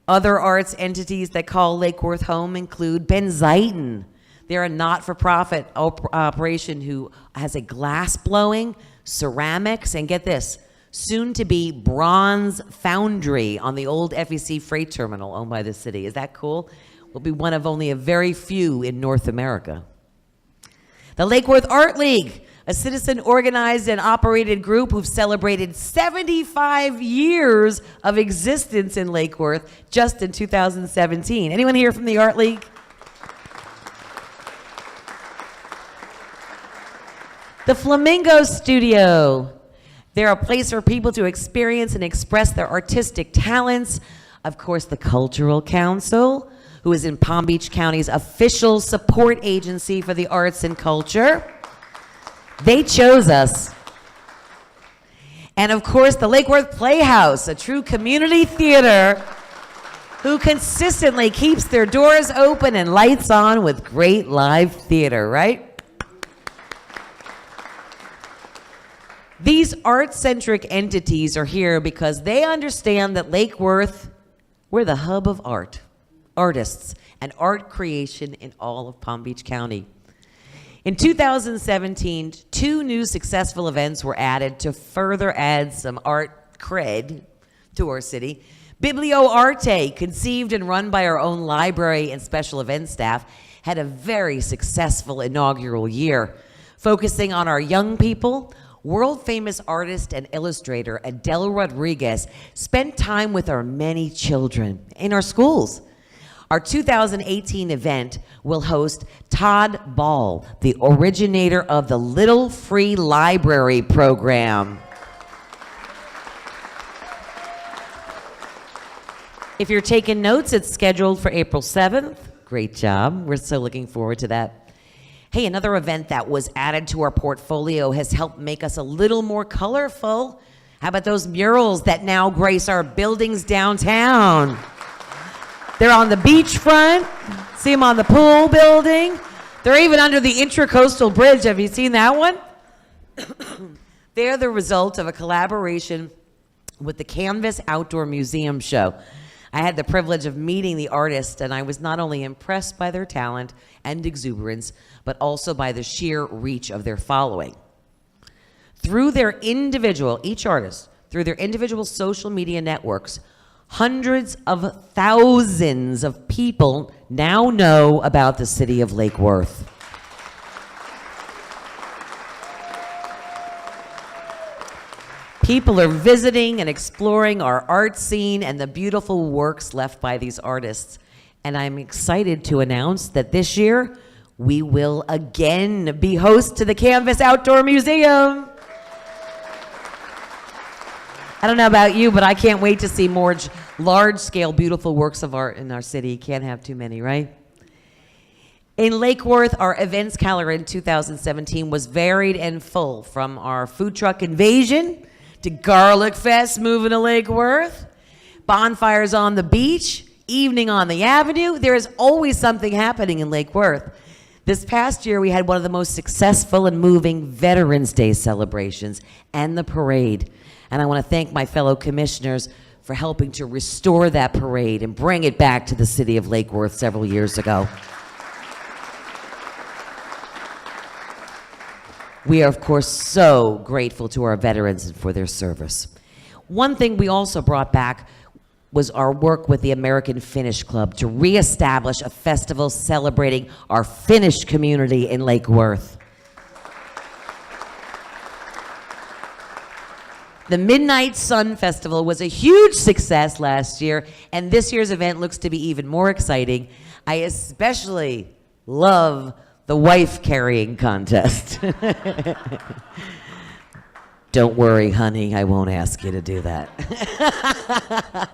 Other arts entities that call Lake Worth home include Ben Zeiton. They're a not-for-profit operation who has a glass blowing, ceramics, and get this, soon-to-be bronze foundry on the old FEC freight terminal owned by the city. Is that cool? We'll be one of only a very few in North America. The Lake Worth Art League, a citizen-organized and operated group who've celebrated 75 years of existence in Lake Worth just in 2017. Anyone here from the Art League? The Flamingo Studio. They're a place for people to experience and express their artistic talents. Of course, the Cultural Council, who is in Palm Beach County's official support agency for the arts and culture. They chose us. And of course, the Lake Worth Playhouse, a true community theater who consistently keeps their doors open and lights on with great live theater, right? These art-centric entities are here because they understand that Lake Worth, we're the hub of art, artists, and art creation in all of Palm Beach County. In 2017, 2 new successful events were added to further add some art cred to our city. Biblio Arte, conceived and run by our own library and special events staff, had a very successful inaugural year, focusing on our young people. World-famous artist and illustrator Adele Rodriguez spent time with our many children in our schools. Our 2018 event will host Todd Ball, the originator of the Little Free Library program. If you're taking notes, it's scheduled for April 7th. Great job. We're so looking forward to that. Hey, another event that was added to our portfolio has helped make us a little more colorful. How about those murals that now grace our buildings downtown? They're on the beachfront. See them on the pool building. They're even under the Intracoastal Bridge. Have you seen that one? They're the result of a collaboration with the Canvas Outdoor Museum Show. I had the privilege of meeting the artists, and I was not only impressed by their talent and exuberance, but also by the sheer reach of their following. Through their individual, each artist, through their individual social media networks, hundreds of thousands of people now know about the city of Lake Worth. People are visiting and exploring our art scene and the beautiful works left by these artists. And I'm excited to announce that this year, we will again be host to the Canvas Outdoor Museum. I don't know about you, but I can't wait to see more large-scale, beautiful works of art in our city. Can't have too many, right? In Lake Worth, our events calendar in 2017 was varied and full, from our food truck invasion to Garlic Fest moving to Lake Worth, bonfires on the beach, evening on the avenue. There is always something happening in Lake Worth. This past year, we had one of the most successful and moving Veterans Day celebrations and the parade. And I want to thank my fellow commissioners for helping to restore that parade and bring it back to the city of Lake Worth several years ago. We are, of course, so grateful to our veterans for their service. One thing we also brought back was our work with the American Finnish Club to reestablish a festival celebrating our Finnish community in Lake Worth. The Midnight Sun Festival was a huge success last year, and this year's event looks to be even more exciting. I especially love the wife carrying contest. Don't worry, honey, I won't ask you to do that.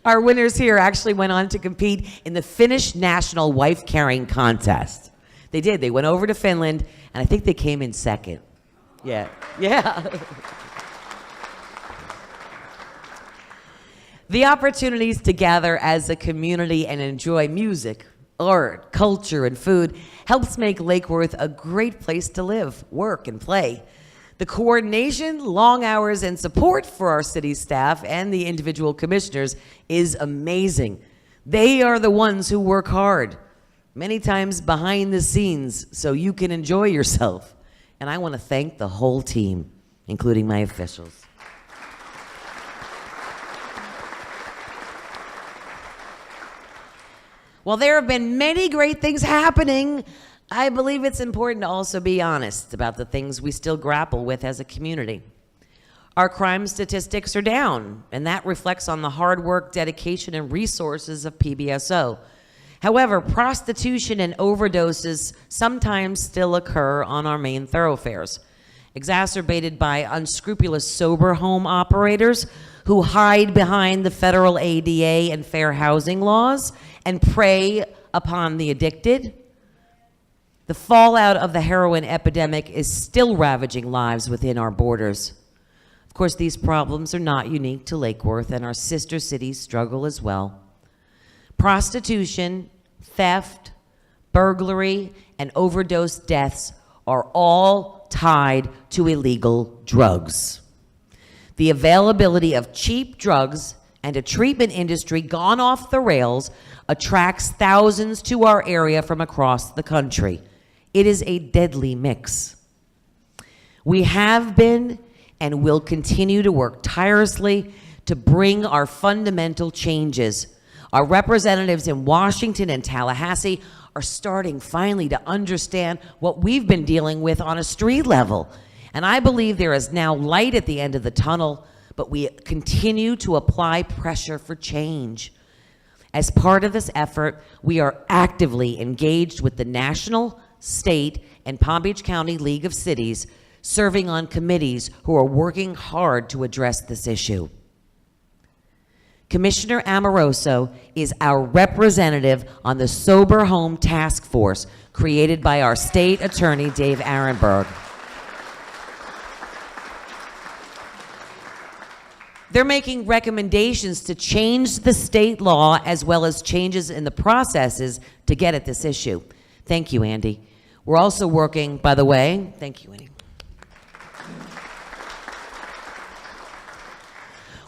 Our winners here actually went on to compete in the Finnish National Wife Carrying Contest. They did. They went over to Finland, and I think they came in second. Yeah. The opportunities to gather as a community and enjoy music, art, culture, and food helps make Lake Worth a great place to live, work, and play. The coordination, long hours, and support for our city staff and the individual commissioners is amazing. They are the ones who work hard, many times behind the scenes, so you can enjoy yourself. And I want to thank the whole team, including my officials. While there have been many great things happening, I believe it's important to also be honest about the things we still grapple with as a community. Our crime statistics are down, and that reflects on the hard work, dedication, and resources of PBSO. However, prostitution and overdoses sometimes still occur on our main thoroughfares, exacerbated by unscrupulous sober home operators who hide behind the federal ADA and fair housing laws and prey upon the addicted. The fallout of the heroin epidemic is still ravaging lives within our borders. Of course, these problems are not unique to Lake Worth, and our sister cities struggle as well. Prostitution, theft, burglary, and overdose deaths are all tied to illegal drugs. The availability of cheap drugs and a treatment industry gone off the rails attracts thousands to our area from across the country. It is a deadly mix. We have been and will continue to work tirelessly to bring our fundamental changes. Our representatives in Washington and Tallahassee are starting finally to understand what we've been dealing with on a street level. And I believe there is now light at the end of the tunnel, but we continue to apply pressure for change. As part of this effort, we are actively engaged with the national, state, and Palm Beach County League of Cities, serving on committees who are working hard to address this issue. Commissioner Amoroso is our representative on the Sober Home Task Force created by our state attorney, Dave Arenberg. They're making recommendations to change the state law as well as changes in the processes to get at this issue. Thank you, Andy. We're also working, by the way, thank you, Andy.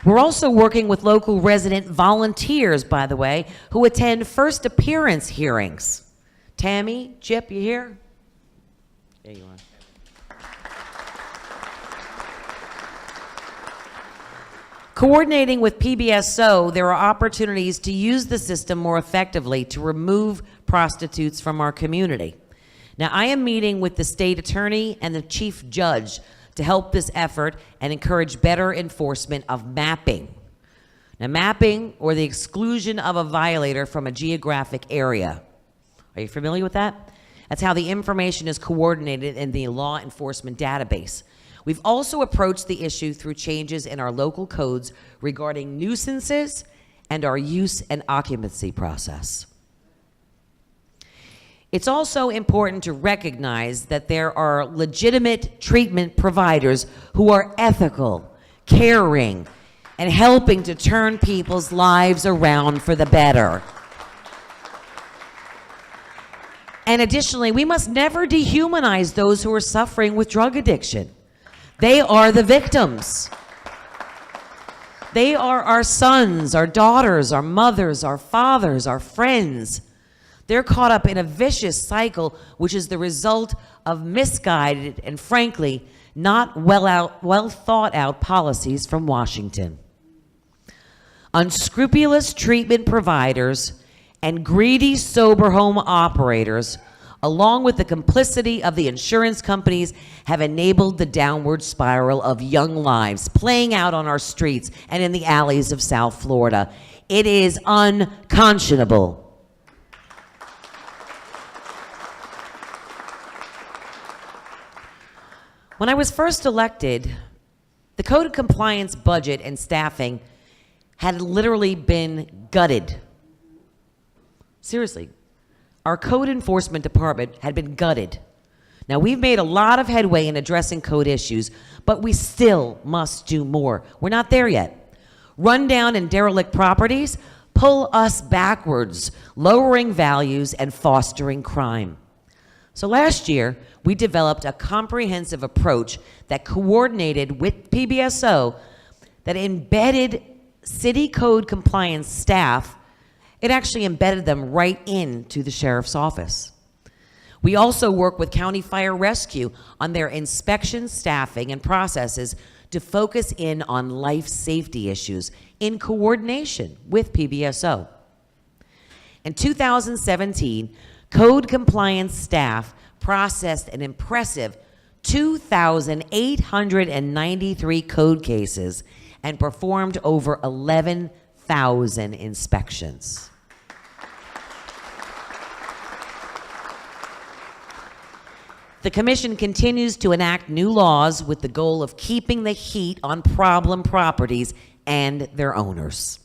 We're also working with local resident volunteers, by the way, who attend first appearance hearings. Tammy, Chip, you here? There you are. Coordinating with PBSO, there are opportunities to use the system more effectively to remove prostitutes from our community. Now, I am meeting with the state attorney and the chief judge to help this effort and encourage better enforcement of mapping. Now, mapping, or the exclusion of a violator from a geographic area. Are you familiar with that? That's how the information is coordinated in the law enforcement database. We've also approached the issue through changes in our local codes regarding nuisances and our use and occupancy process. It's also important to recognize that there are legitimate treatment providers who are ethical, caring, and helping to turn people's lives around for the better. And additionally, we must never dehumanize those who are suffering with drug addiction. They are the victims. They are our sons, our daughters, our mothers, our fathers, our friends. They're caught up in a vicious cycle, which is the result of misguided and, frankly, not well thought out policies from Washington. Unscrupulous treatment providers and greedy sober home operators, along with the complicity of the insurance companies, have enabled the downward spiral of young lives playing out on our streets and in the alleys of South Florida. It is unconscionable. When I was first elected, the code of compliance budget and staffing had literally been gutted. Seriously, our code enforcement department had been gutted. Now, we've made a lot of headway in addressing code issues, but we still must do more. We're not there yet. Rundown and derelict properties pull us backwards, lowering values and fostering crime. So last year, we developed a comprehensive approach that coordinated with PBSO, that embedded city code compliance staff. It actually embedded them right into the sheriff's office. We also work with County Fire Rescue on their inspection staffing and processes to focus in on life safety issues in coordination with PBSO. In 2017, code compliance staff processed an impressive 2,893 code cases and performed over 11,000 inspections. The Commission continues to enact new laws with the goal of keeping the heat on problem properties and their owners.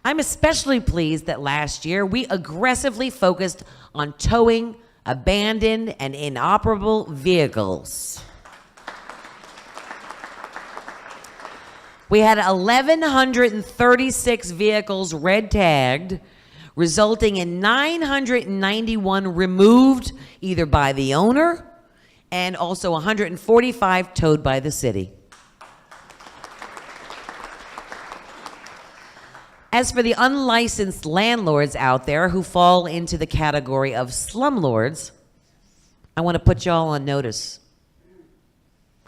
I'm especially pleased that last year we aggressively focused on towing abandoned and inoperable vehicles. We had 1,136 vehicles red tagged, resulting in 991 removed either by the owner and also 145 towed by the city. As for the unlicensed landlords out there who fall into the category of slumlords, I want to put y'all on notice.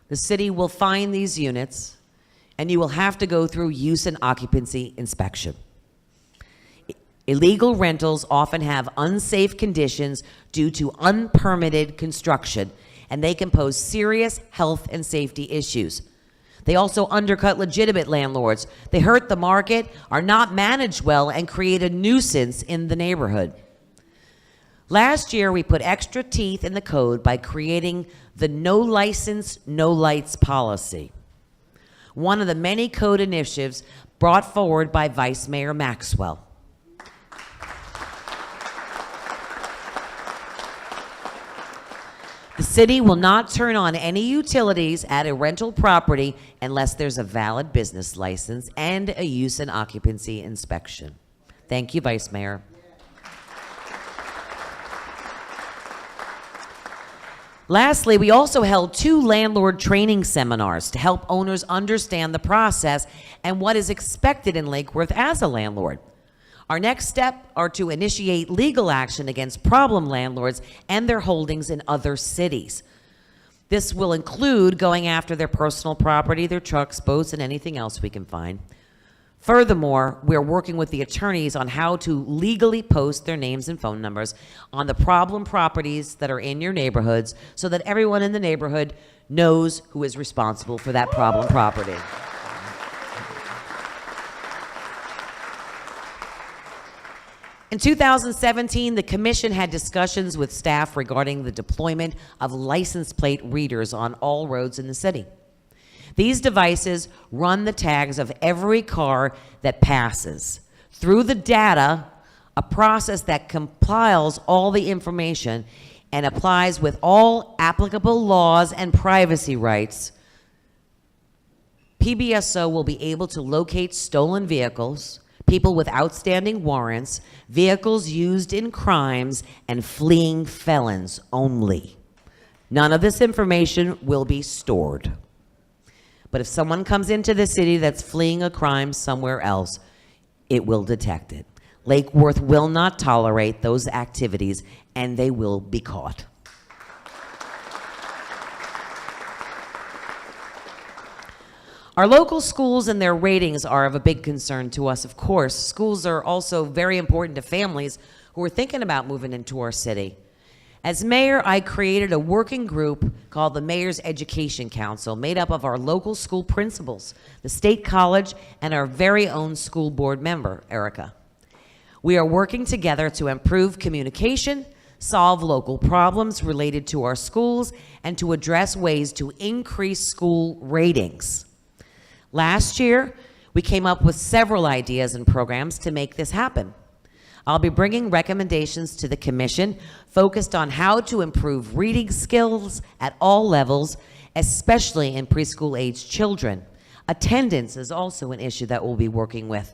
The city will find these units, and you will have to go through use and occupancy inspection. Illegal rentals often have unsafe conditions due to unpermitted construction, and they can pose serious health and safety issues. They also undercut legitimate landlords. They hurt the market, are not managed well, and create a nuisance in the neighborhood. Last year, we put extra teeth in the code by creating the no license, no lights policy, one of the many code initiatives brought forward by Vice Mayor Maxwell. The city will not turn on any utilities at a rental property unless there's a valid business license and a use and occupancy inspection. Thank you, Vice Mayor. Lastly, we also held 2 landlord training seminars to help owners understand the process and what is expected in Lake Worth as a landlord. Our next step are to initiate legal action against problem landlords and their holdings in other cities. This will include going after their personal property, their trucks, boats, and anything else we can find. Furthermore, we're working with the attorneys on how to legally post their names and phone numbers on the problem properties that are in your neighborhoods so that everyone in the neighborhood knows who is responsible for that problem property. In 2017, the Commission had discussions with staff regarding the deployment of license plate readers on all roads in the city. These devices run the tags of every car that passes. Through the data, a process that compiles all the information and applies with all applicable laws and privacy rights, PBSO will be able to locate stolen vehicles, people with outstanding warrants, vehicles used in crimes, and fleeing felons only. None of this information will be stored. But if someone comes into the city that's fleeing a crime somewhere else, it will detect it. Lake Worth will not tolerate those activities, and they will be caught. Our local schools and their ratings are of a big concern to us, of course. Schools are also very important to families who are thinking about moving into our city. As mayor, I created a working group called the Mayor's Education Council, made up of our local school principals, the State College, and our very own school board member, Erica. We are working together to improve communication, solve local problems related to our schools, and to address ways to increase school ratings. Last year, we came up with several ideas and programs to make this happen. I'll be bringing recommendations to the Commission focused on how to improve reading skills at all levels, especially in preschool-age children. Attendance is also an issue that we'll be working with.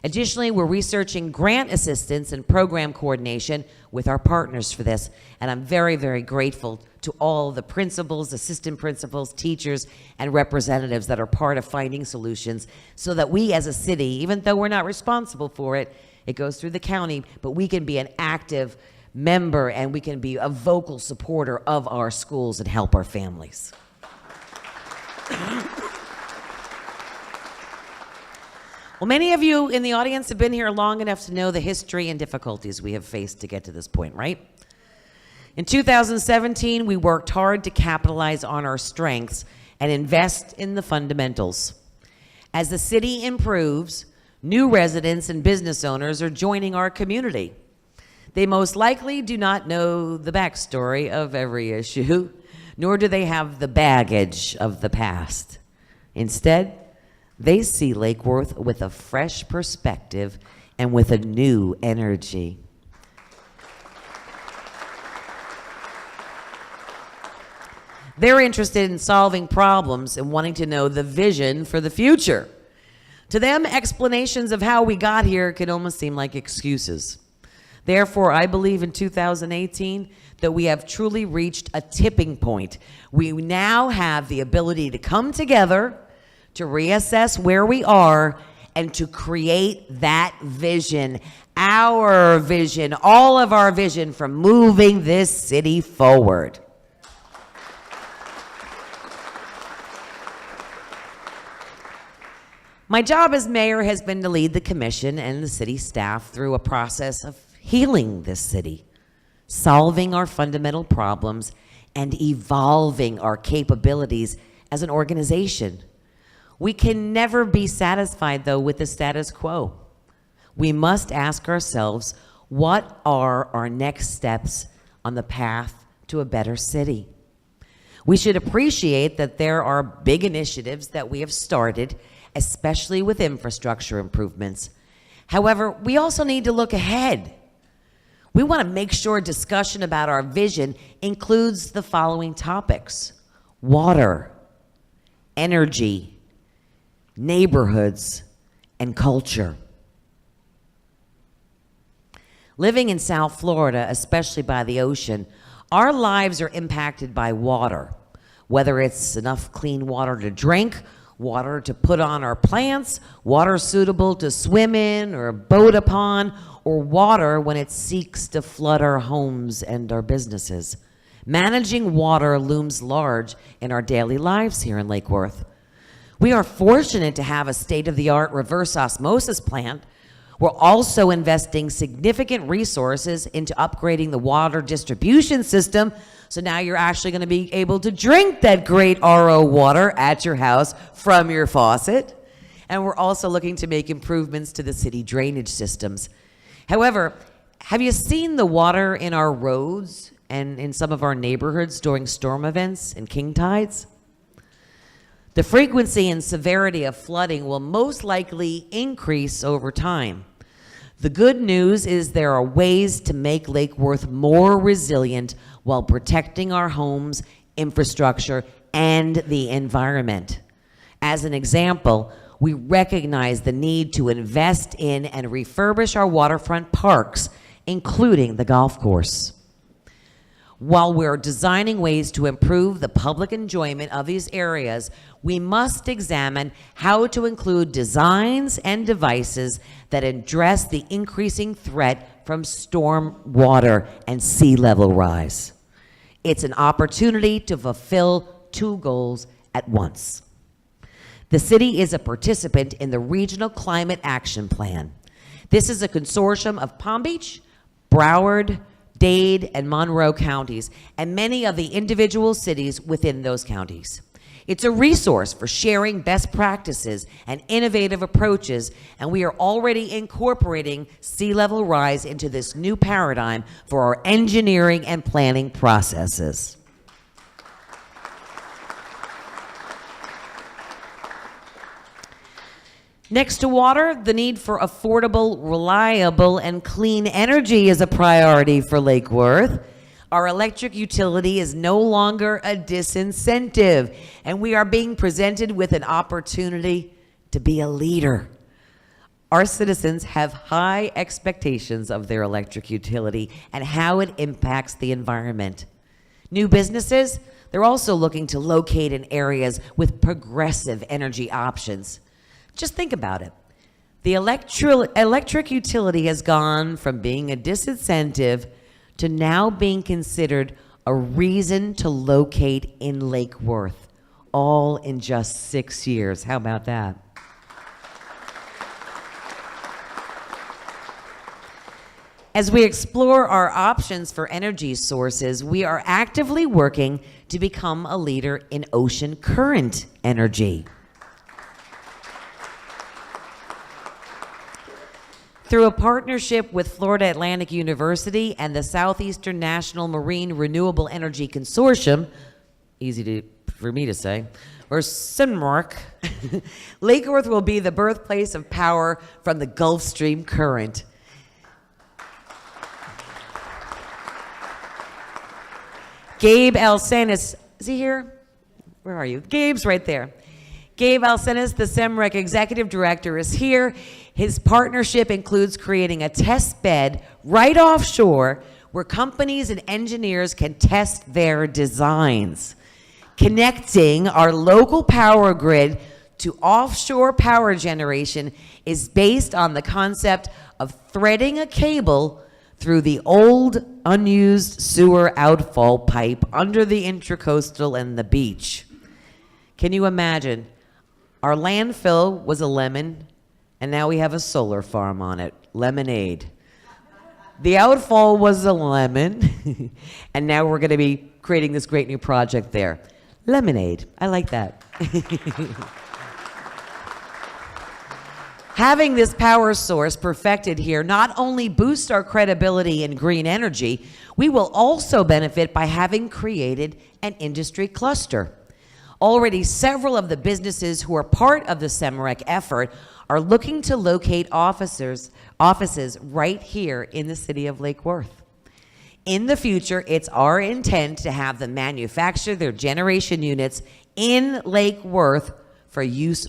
Additionally, we're researching grant assistance and program coordination with our partners for this, and I'm very, very grateful to all the principals, assistant principals, teachers, and representatives that are part of finding solutions so that we as a city, even though we're not responsible for it, it goes through the county, but we can be an active member and we can be a vocal supporter of our schools and help our families. Well, many of you in the audience have been here long enough to know the history and difficulties we have faced to get to this point, right? In 2017, we worked hard to capitalize on our strengths and invest in the fundamentals. As the city improves, new residents and business owners are joining our community. They most likely do not know the backstory of every issue, nor do they have the baggage of the past. Instead, they see Lake Worth with a fresh perspective and with a new energy. They're interested in solving problems and wanting to know the vision for the future. To them, explanations of how we got here can almost seem like excuses. Therefore, I believe in 2018 that we have truly reached a tipping point. We now have the ability to come together, to reassess where we are, and to create that vision, our vision, all of our vision for moving this city forward. My job as mayor has been to lead the commission and the city staff through a process of healing this city, solving our fundamental problems, and evolving our capabilities as an organization. We can never be satisfied, though, with the status quo. We must ask ourselves, what are our next steps on the path to a better city? We should appreciate that there are big initiatives that we have started, especially with infrastructure improvements. However, we also need to look ahead. We want to make sure discussion about our vision includes the following topics: water, energy, neighborhoods, and culture. Living in South Florida, especially by the ocean, Our lives are impacted by water, whether it's enough clean water to drink, water to put on our plants, water suitable to swim in or boat upon, or water when it seeks to flood our homes and our businesses. Managing water looms large in our daily lives here in Lake Worth. We are fortunate to have a state-of-the-art reverse osmosis plant. We're also investing significant resources into upgrading the water distribution system, so now you're actually going to be able to drink that great RO water at your house from your faucet. And we're also looking to make improvements to the city drainage systems. However, have you seen the water in our roads and in some of our neighborhoods during storm events and king tides? The frequency and severity of flooding will most likely increase over time. The good news is there are ways to make Lake Worth more resilient while protecting our homes, infrastructure, and the environment. As an example, we recognize the need to invest in and refurbish our waterfront parks, including the golf course. While we're designing ways to improve the public enjoyment of these areas, we must examine how to include designs and devices that address the increasing threat from storm water and sea level rise. It's an opportunity to fulfill two goals at once. The city is a participant in the Regional Climate Action Plan. This is a consortium of Palm Beach, Broward, Dade, and Monroe counties, and many of the individual cities within those counties. It's a resource for sharing best practices and innovative approaches, and we are already incorporating sea level rise into this new paradigm for our engineering and planning processes. Next to water, the need for affordable, reliable, and clean energy is a priority for Lake Worth. Our electric utility is no longer a disincentive, and we are being presented with an opportunity to be a leader. Our citizens have high expectations of their electric utility and how it impacts the environment. New businesses, they're also looking to locate in areas with progressive energy options. Just think about it. The electric utility has gone from being a disincentive to now being considered a reason to locate in Lake Worth, all in just 6 years. How about that? As we explore our options for energy sources, we are actively working to become a leader in ocean current energy. Through a partnership with Florida Atlantic University and the Southeastern National Marine Renewable Energy Consortium, for me to say, or SNMRC, Lake Worth will be the birthplace of power from the Gulf Stream current. Gabe Alcenis, is he here? Where are you? Gabe's right there. Gabe Alcenis, the SEMREC Executive Director, is here. His partnership includes creating a test bed right offshore where companies and engineers can test their designs. Connecting our local power grid to offshore power generation is based on the concept of threading a cable through the old unused sewer outfall pipe under the intracoastal and the beach. Can you imagine? Our landfill was a lemon, and now we have a solar farm on it, Lemonade. The outfall was a lemon, and now we're going to be creating this great new project there. Lemonade, I like that. Having this power source perfected here not only boosts our credibility in green energy, we will also benefit by having created an industry cluster. Already, several of the businesses who are part of the SEMREC effort are looking to locate offices right here in the city of Lake Worth. In the future, it's our intent to have them manufacture their generation units in Lake Worth for use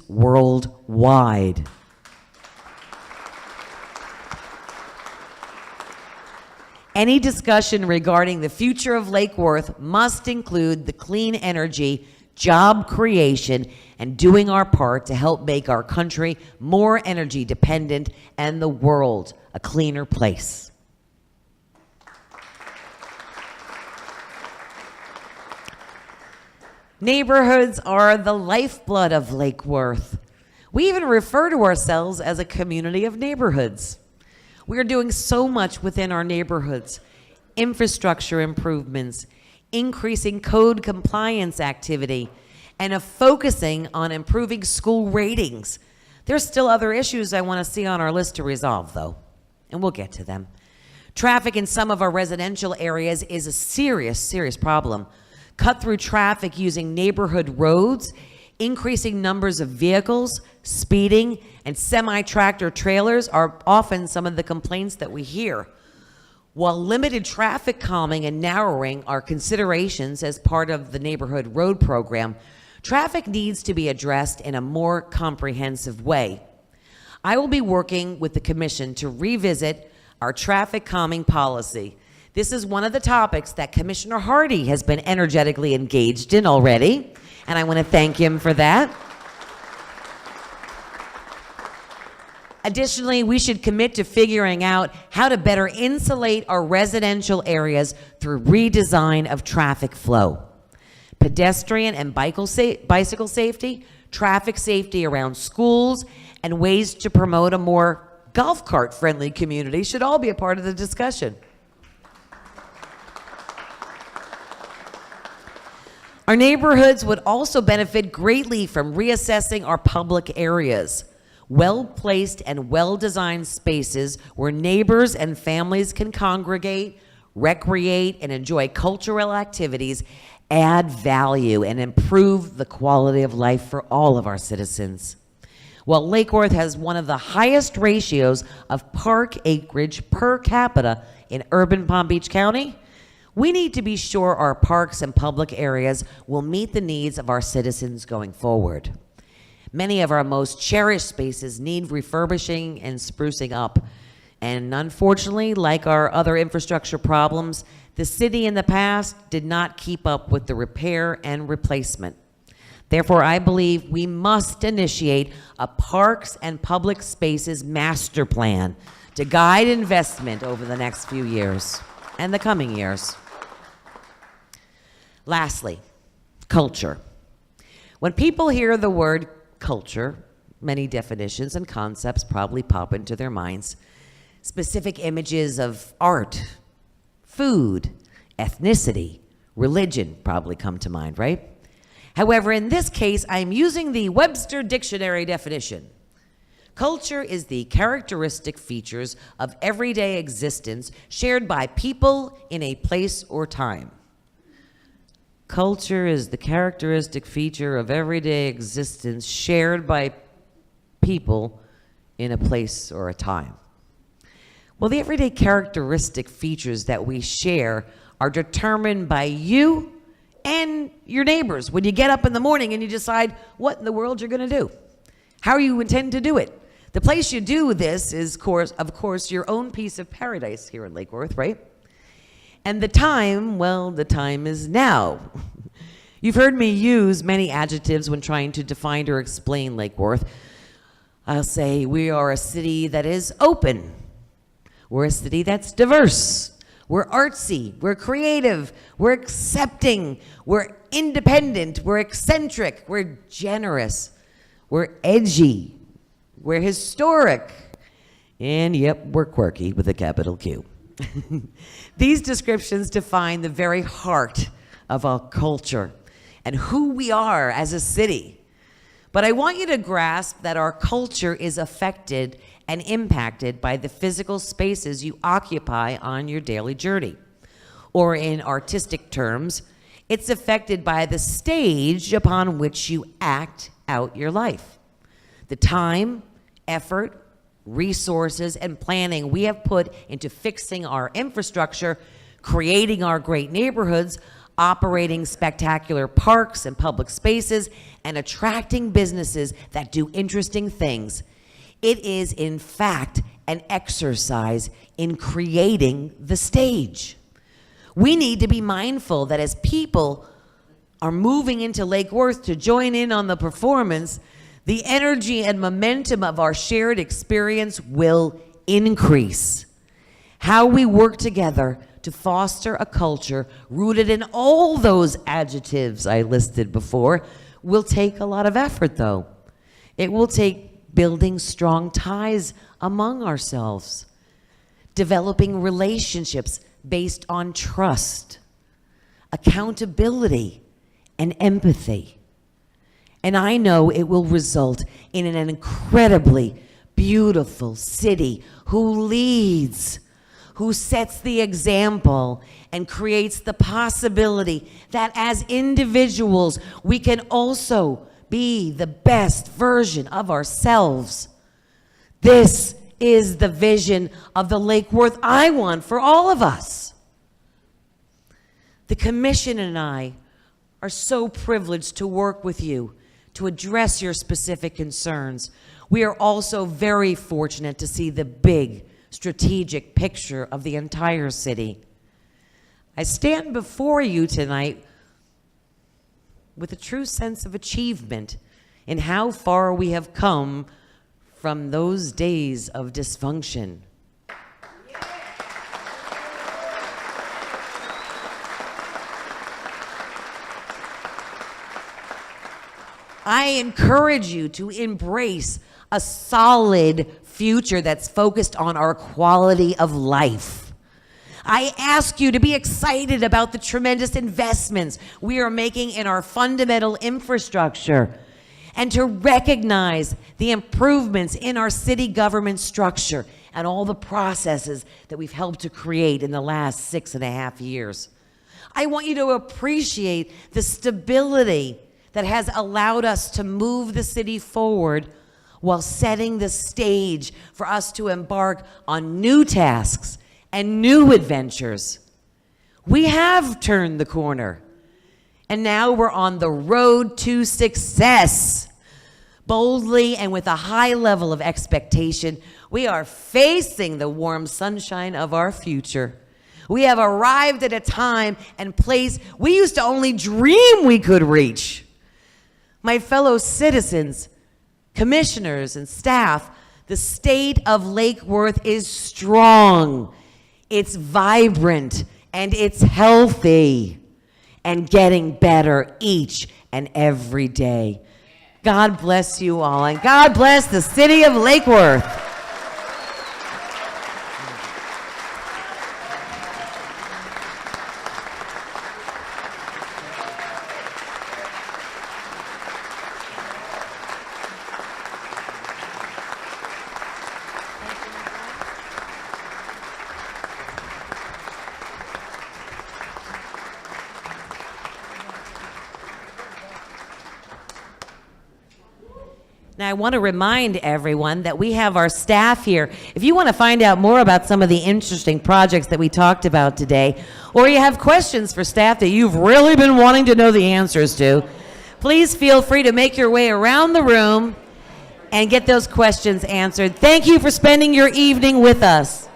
Any discussion regarding the future of Lake Worth must include the clean energy, job creation, and doing our part to help make our country more energy dependent and the world a cleaner place. Neighborhoods are the lifeblood of Lake Worth. We even refer to ourselves as a community of neighborhoods. We are doing so much within our neighborhoods: infrastructure improvements, increasing code compliance activity, and focusing on improving school ratings. There's still other issues I want to see on our list to resolve, though, and we'll get to them. Traffic in some of our residential areas is a serious, serious problem. Cut-through traffic using neighborhood roads, increasing numbers of vehicles, speeding, and semi-tractor trailers are often some of the complaints that we hear. While limited traffic calming and narrowing are considerations as part of the neighborhood road program, traffic needs to be addressed in a more comprehensive way. I will be working with the Commission to revisit our traffic calming policy. This is one of the topics that Commissioner Hardy has been energetically engaged in already, and I want to thank him for that. Additionally, we should commit to figuring out how to better insulate our residential areas through redesign of traffic flow. Pedestrian and bicycle safety, traffic safety around schools, and ways to promote a more golf cart friendly community should all be a part of the discussion. Our neighborhoods would also benefit greatly from reassessing our public areas. Well-placed and well-designed spaces where neighbors and families can congregate, recreate, and enjoy cultural activities add value and improve the quality of life for all of our citizens. While Lake Worth has one of the highest ratios of park acreage per capita in urban Palm Beach County, we need to be sure our parks and public areas will meet the needs of our citizens going forward. Many of our most cherished spaces need refurbishing and sprucing up. And unfortunately, like our other infrastructure problems, the city in the past did not keep up with the repair and replacement. Therefore, I believe we must initiate a parks and public spaces master plan to guide investment over the next few years and the coming years. Lastly, culture. When people hear the word culture, many definitions and concepts probably pop into their minds. Specific images of art, food, ethnicity, religion probably come to mind, right? However, in this case, I'm using the Webster Dictionary definition. Culture is the characteristic features of everyday existence shared by people in a place or time. Culture is the characteristic feature of everyday existence shared by people in a place or a time. Well, the everyday characteristic features that we share are determined by you and your neighbors when you get up in the morning and you decide what in the world you're going to do, how you intend to do it. The place you do this is, of course, your own piece of paradise here in Lake Worth, right? And the time, well, the time is now. You've heard me use many adjectives when trying to define or explain Lake Worth. I'll say we are a city that is open. We're a city that's diverse. We're artsy. We're creative. We're accepting. We're independent. We're eccentric. We're generous. We're edgy. We're historic. And yep, we're quirky with a capital Q. These descriptions define the very heart of our culture and who we are as a city. But I want you to grasp that our culture is affected and impacted by the physical spaces you occupy on your daily journey. Or in artistic terms, it's affected by the stage upon which you act out your life. The time, effort, resources, and planning we have put into fixing our infrastructure, creating our great neighborhoods, operating spectacular parks and public spaces, and attracting businesses that do interesting things. It is, in fact, and exercise in creating the stage. We need to be mindful that as people are moving into Lake Worth to join in on the performance, the energy and momentum of our shared experience will increase. How we work together to foster a culture rooted in all those adjectives I listed before will take a lot of effort, though. It will take building strong ties among ourselves, developing relationships based on trust, accountability, and empathy. And I know it will result in an incredibly beautiful city who leads, who sets the example, and creates the possibility that as individuals, we can also be the best version of ourselves. This is the vision of the Lake Worth I want for all of us. The Commission and I are so privileged to work with you to address your specific concerns. We are also very fortunate to see the big strategic picture of the entire city. I stand before you tonight with a true sense of achievement in how far we have come from those days of dysfunction. I encourage you to embrace a solid future that's focused on our quality of life. I ask you to be excited about the tremendous investments we are making in our fundamental infrastructure and to recognize the improvements in our city government structure and all the processes that we've helped to create in the last 6.5 years. I want you to appreciate the stability that has allowed us to move the city forward while setting the stage for us to embark on new tasks and new adventures. We have turned the corner, and now we're on the road to success. Boldly and with a high level of expectation, we are facing the warm sunshine of our future. We have arrived at a time and place we used to only dream we could reach. My fellow citizens, commissioners, and staff, the state of Lake Worth is strong, it's vibrant, and it's healthy, and getting better each and every day. God bless you all, and God bless the city of Lake Worth. Now, I want to remind everyone that we have our staff here. If you want to find out more about some of the interesting projects that we talked about today, or you have questions for staff that you've really been wanting to know the answers to, please feel free to make your way around the room and get those questions answered. Thank you for spending your evening with us.